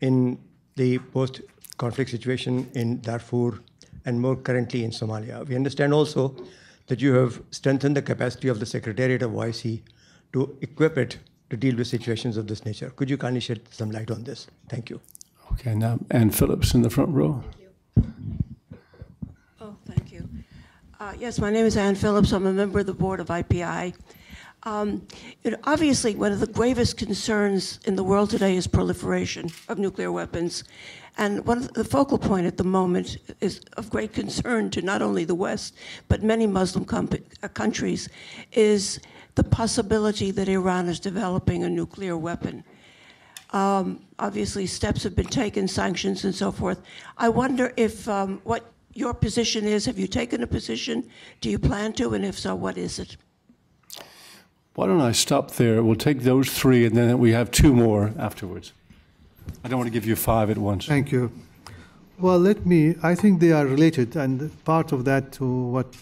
in the post-conflict situation in Darfur, and more currently in Somalia. We understand also that you have strengthened the capacity of the Secretariat of OIC to equip it to deal with situations of this nature. Could you kindly shed some light on this? Thank you. Okay, now Ann Phillips in the front row. Oh, thank you. Yes, my name is Ann Phillips. I'm a member of the board of IPI. Obviously, one of the gravest concerns in the world today is proliferation of nuclear weapons. And one of the focal point at the moment is of great concern to not only the West, but many Muslim countries, is the possibility that Iran is developing a nuclear weapon. Obviously, steps have been taken, sanctions and so forth. I wonder if what your position is. Have you taken a position? Do you plan to? And if so, what is it? Why don't I stop there? We'll take those three, and then we have two more afterwards. I don't want to give you five at once. Thank you. Well, I think they are related, and part of that to what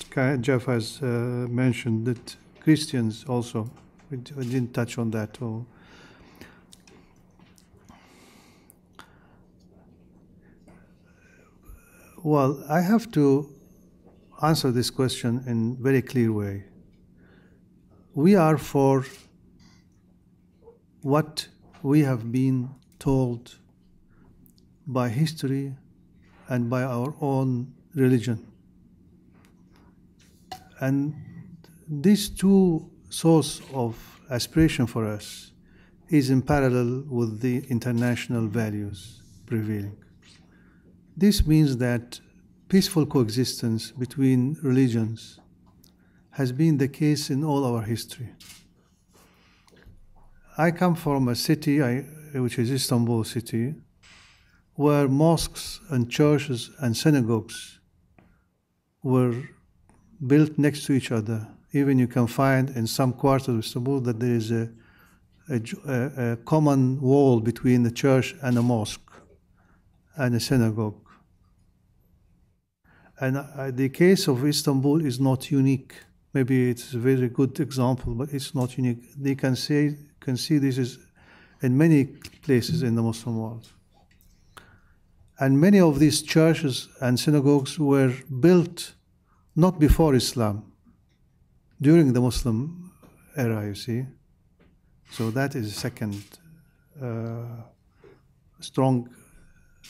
Jeff has mentioned, that Christians also, we didn't touch on that. Well, I have to answer this question in a very clear way. We are for what we have been told by history and by our own religion. And these two sources of aspiration for us is in parallel with the international values prevailing. This means that peaceful coexistence between religions has been the case in all our history. I come from a city, which is Istanbul city, where mosques and churches and synagogues were built next to each other. Even you can find in some quarters of Istanbul that there is a common wall between the church and a mosque and a synagogue. And the case of Istanbul is not unique. Maybe it's a very good example, but it's not unique. They can see this is in many places in the Muslim world. And many of these churches and synagogues were built not before Islam, during the Muslim era, you see. So that is a second strong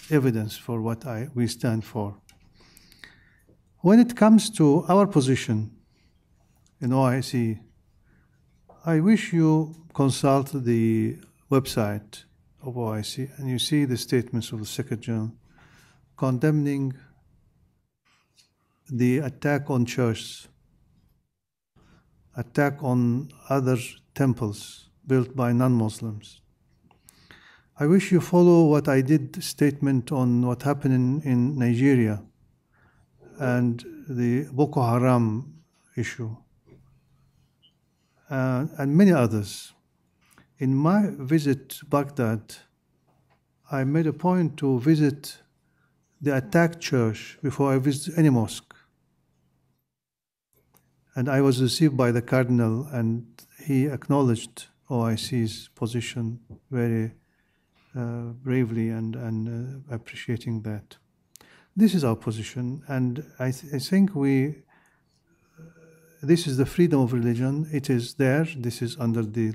evidence for what we stand for. When it comes to our position in OIC, I wish you consult the website of OIC and you see the statements of the Secretary General condemning the attack on churches, attack on other temples built by non-Muslims. I wish you follow what I did statement on what happened in Nigeria and the Boko Haram issue, and many others. In my visit to Baghdad, I made a point to visit the attacked church before I visit any mosque. And I was received by the Cardinal, and he acknowledged OIC's position very bravely and appreciating that. This is our position, and I think this is the freedom of religion. It is there. This is under the.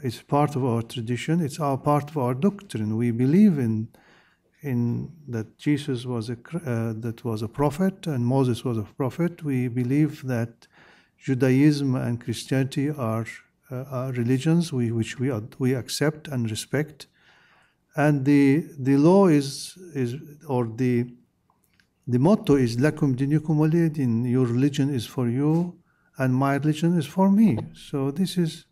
It's part of our tradition. It's part of our doctrine. We believe in that Jesus was a prophet and Moses was a prophet. We believe that Judaism and Christianity are religions which we accept and respect. And the law the motto is "Lakum dinukum waliya din." Your religion is for you, and my religion is for me. So this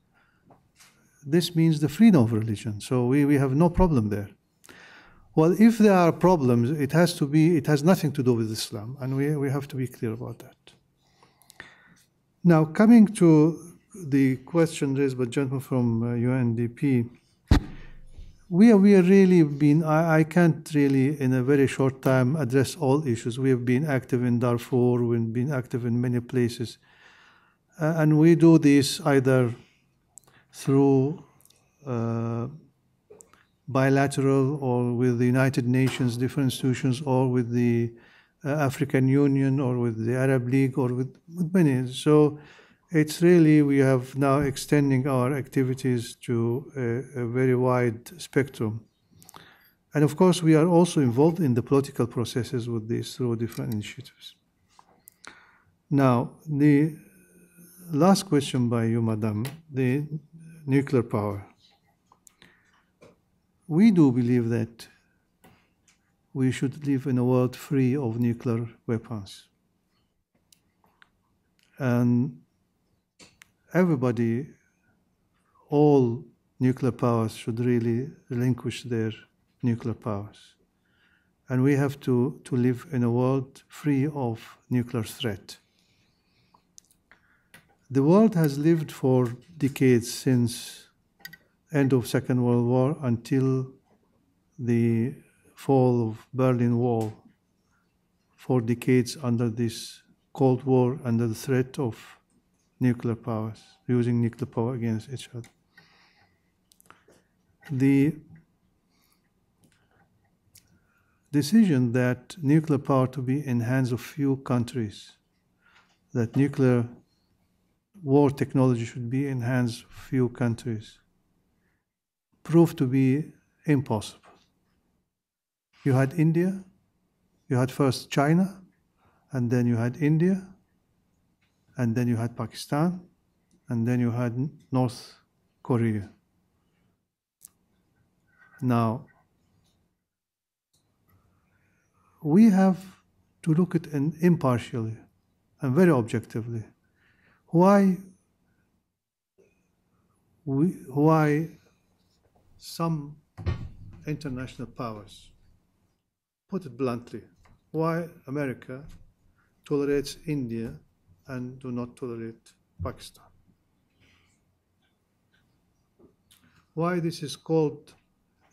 means the freedom of religion. So we have no problem there. Well, if there are problems, it has nothing to do with Islam, and we have to be clear about that. Now, coming to the question raised by the gentleman from UNDP, we are really been, I can't really in a very short time address all issues. We have been active in Darfur, we've been active in many places. And we do this either through bilateral or with the United Nations, different institutions, or with the African Union, or with the Arab League, or with many. So it's really, we have now extending our activities to a very wide spectrum. And of course, we are also involved in the political processes with this through different initiatives. Now, the last question by you, Madam, the nuclear power. We do believe that we should live in a world free of nuclear weapons. And everybody, all nuclear powers should really relinquish their nuclear powers. And we have to live in a world free of nuclear threat. The world has lived for decades since end of Second World War until the fall of Berlin Wall, for decades under this Cold War, under the threat of nuclear powers, using nuclear power against each other. The decision that nuclear power to be in hands of few countries, that nuclear war technology should be in hands of few countries, proved to be impossible. You had India, you had first China, and then you had India, and then you had Pakistan, and then you had North Korea. Now, we have to look at it impartially and very objectively. Why some international powers, put it bluntly, why America tolerates India and do not tolerate Pakistan? Why this is called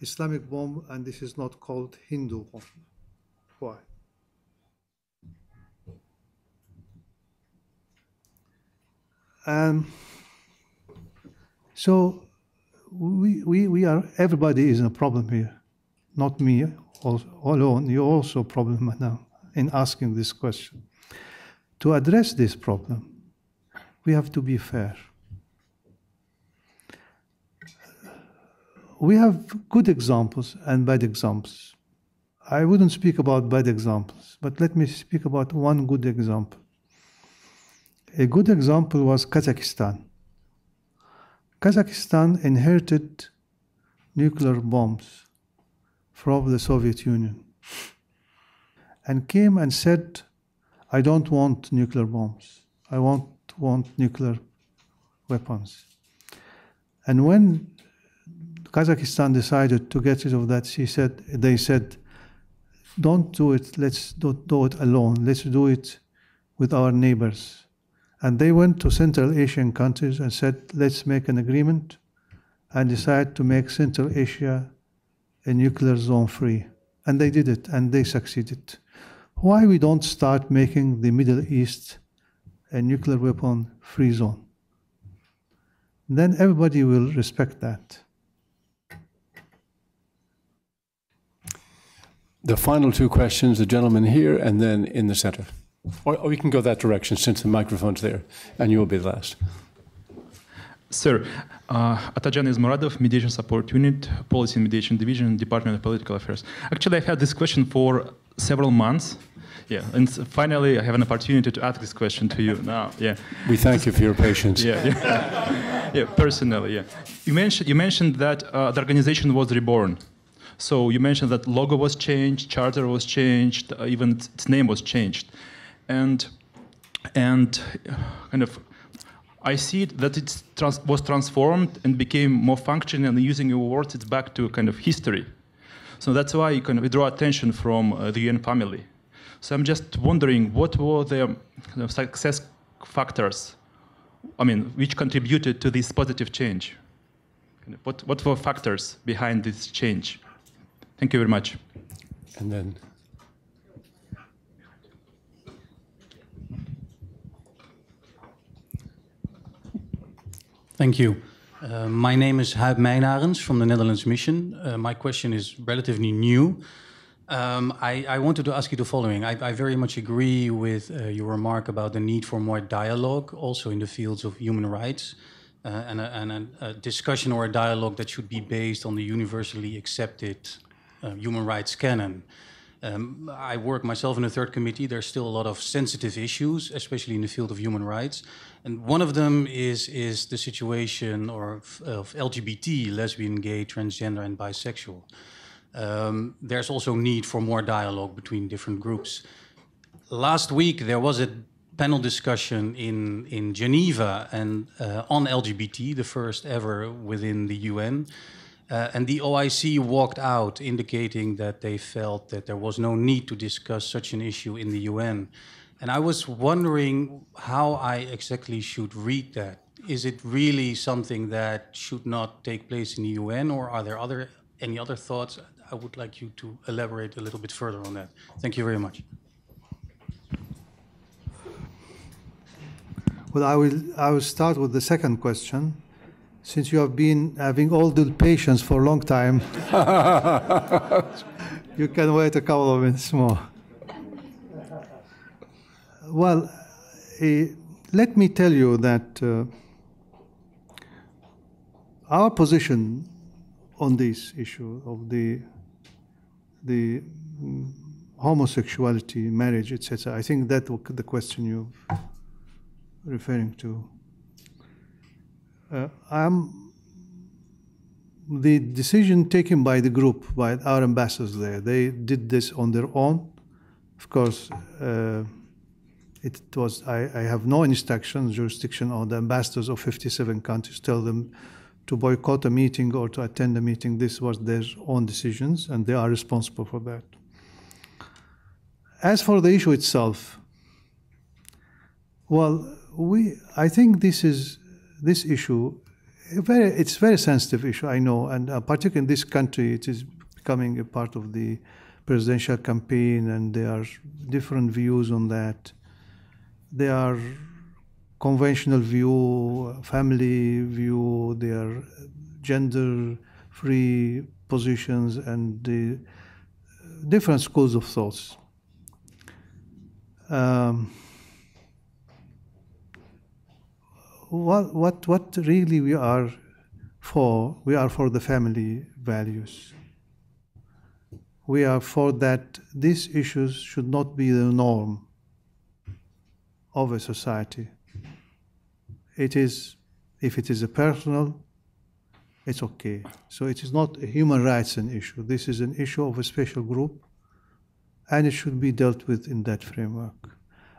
Islamic bomb and this is not called Hindu bomb? Why? So we are, everybody is in a problem here, not me alone. You're also a problem now in asking this question. To address this problem, we have to be fair. We have good examples and bad examples. I wouldn't speak about bad examples, but let me speak about one good example. A good example was Kazakhstan. Kazakhstan inherited nuclear bombs from the Soviet Union and came and said, I don't want nuclear bombs. I want nuclear weapons. And when Kazakhstan decided to get rid of that, they said, don't do it, let's don't do it alone, let's do it with our neighbors. And they went to Central Asian countries and said, let's make an agreement and decide to make Central Asia a nuclear zone free. And they did it, and they succeeded. Why we don't start making the Middle East a nuclear weapon free zone? Then everybody will respect that. The final two questions, the gentleman here and then in the center. Or we can go that direction since the microphone's there, and you will be the last. Sir, Atajan Izmuradov, Mediation Support Unit, Policy and Mediation Division, Department of Political Affairs. Actually, I've had this question for several months. Yeah, and finally, I have an opportunity to ask this question to you now. Yeah, we thank you for your patience. Yeah, personally, yeah. You mentioned that the organization was reborn. So you mentioned that logo was changed, charter was changed, even its name was changed, and kind of, I see that it was transformed and became more functional. And using your words, it's back to kind of history. So that's why you kind of draw attention from the UN family. So I'm just wondering, what were the success factors? I mean, which contributed to this positive change? What were factors behind this change? Thank you very much. And then. Thank you. My name is Huib Mijnarens from the Netherlands Mission. My question is relatively new. I wanted to ask you the following. I very much agree with your remark about the need for more dialogue, also in the fields of human rights, and a discussion or a dialogue that should be based on the universally accepted human rights canon. I work myself in a third committee. There's still a lot of sensitive issues, especially in the field of human rights. And one of them is the situation of LGBT, lesbian, gay, transgender, and bisexual. There's also need for more dialogue between different groups. Last week, there was a panel discussion in Geneva and on LGBT, the first ever within the UN. And the OIC walked out, indicating that they felt that there was no need to discuss such an issue in the UN. And I was wondering how I exactly should read that. Is it really something that should not take place in the UN, or are there any other thoughts? I would like you to elaborate a little bit further on that. Thank you very much. Well, I will start with the second question. Since you have been having all the patience for a long time, you can wait a couple of minutes more. Well, let me tell you that our position on this issue of the homosexuality, marriage, etc., I think that the question you're referring to. The decision taken by the group, by our ambassadors there, they did this on their own. Of course, it was, I have no instructions, jurisdiction on the ambassadors of 57 countries, tell them to boycott a meeting or to attend a meeting. This was their own decisions, and they are responsible for that. As for the issue itself, well, I think this issue, it's a very sensitive issue, I know, and particularly in this country, it is becoming a part of the presidential campaign, and there are different views on that. There are conventional view, family view, there are gender-free positions, and the different schools of thoughts. What really we are for the family values. We are for that these issues should not be the norm of a society. It is, if it is a personal, it's okay. So it is not a human rights an issue. This is an issue of a special group, and it should be dealt with in that framework.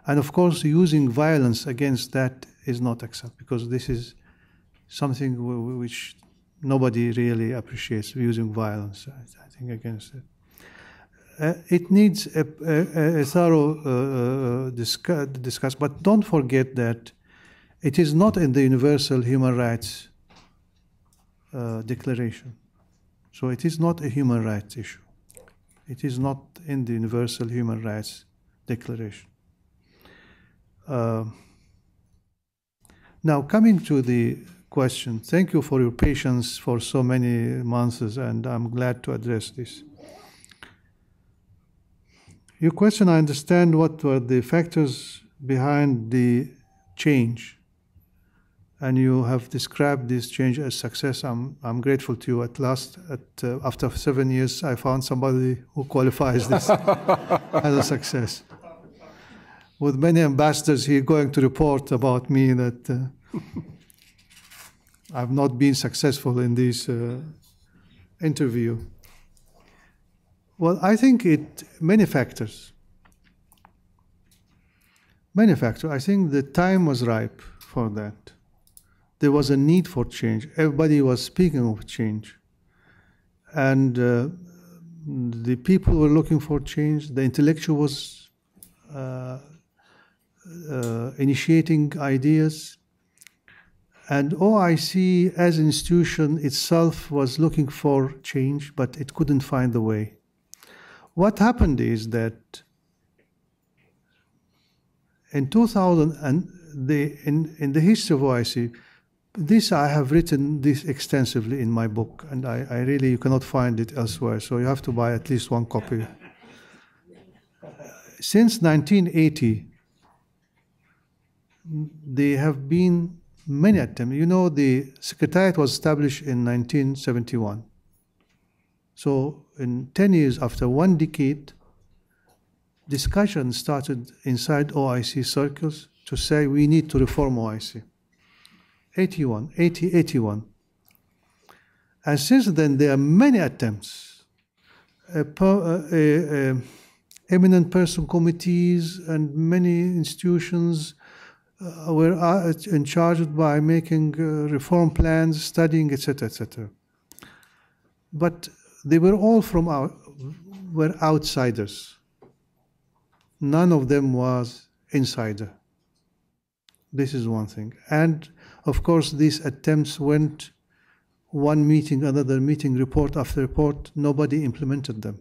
And of course, using violence against that is not acceptable, because this is something which nobody really appreciates, using violence, I think, against it. It needs a thorough discuss, but don't forget that it is not in the Universal Human Rights Declaration. So it is not a human rights issue. It is not in the Universal Human Rights Declaration. Now, coming to the question, thank you for your patience for so many months, and I'm glad to address this. Your question, I understand what were the factors behind the change, and you have described this change as success. I'm grateful to you. At last, after 7 years, I found somebody who qualifies this as a success. With many ambassadors here going to report about me that I've not been successful in this interview. Well, I think many factors. Many factors. I think the time was ripe for that. There was a need for change. Everybody was speaking of change. And the people were looking for change. The intellectual was initiating ideas. And OIC as an institution itself was looking for change, but it couldn't find the way. What happened is that in 2000, and in the history of OIC, this I have written this extensively in my book, and I really, you cannot find it elsewhere, so you have to buy at least one copy. Since 1980, there have been many attempts. You know, the Secretariat was established in 1971. So in 10 years, after 1 decade, discussion started inside OIC circles to say we need to reform OIC. 81. And since then, there are many attempts. Eminent person committees and many institutions were in charge by making reform plans, studying, etc., etc. But they were all were outsiders. None of them was insider. This is one thing. And of course, these attempts went one meeting, another meeting, report after report. Nobody implemented them.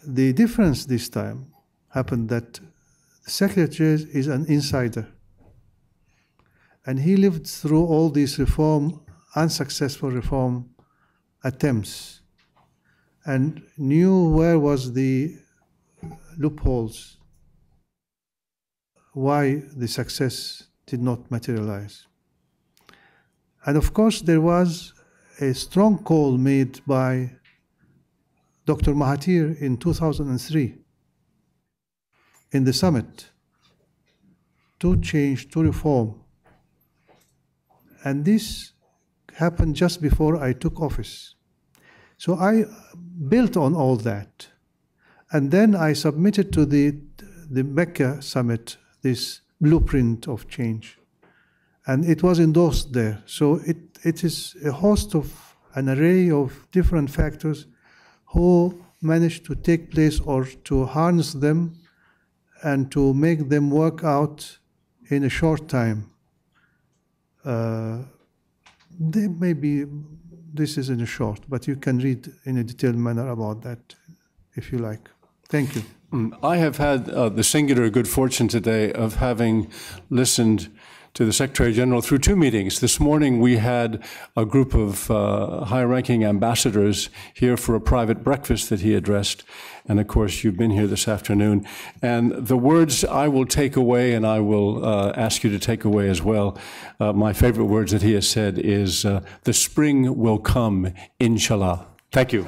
The difference this time happened that the Secretary is an insider. And he lived through all these unsuccessful reform attempts, and knew where was the loopholes, why the success did not materialize. And of course, there was a strong call made by Dr. Mahathir in 2003 in the summit to change, to reform. And this happened just before I took office. So I built on all that. And then I submitted to the Mecca summit this blueprint of change. And it was endorsed there. So it is a host of an array of different factors who managed to take place or to harness them and to make them work out in a short time. This is in a short, but you can read in a detailed manner about that if you like. Thank you. I have had the singular good fortune today of having listened to the Secretary General through 2 meetings. This morning we had a group of high-ranking ambassadors here for a private breakfast that he addressed. And of course, you've been here this afternoon. And the words I will take away, and I will ask you to take away as well, my favorite words that he has said is, the spring will come, inshallah. Thank you.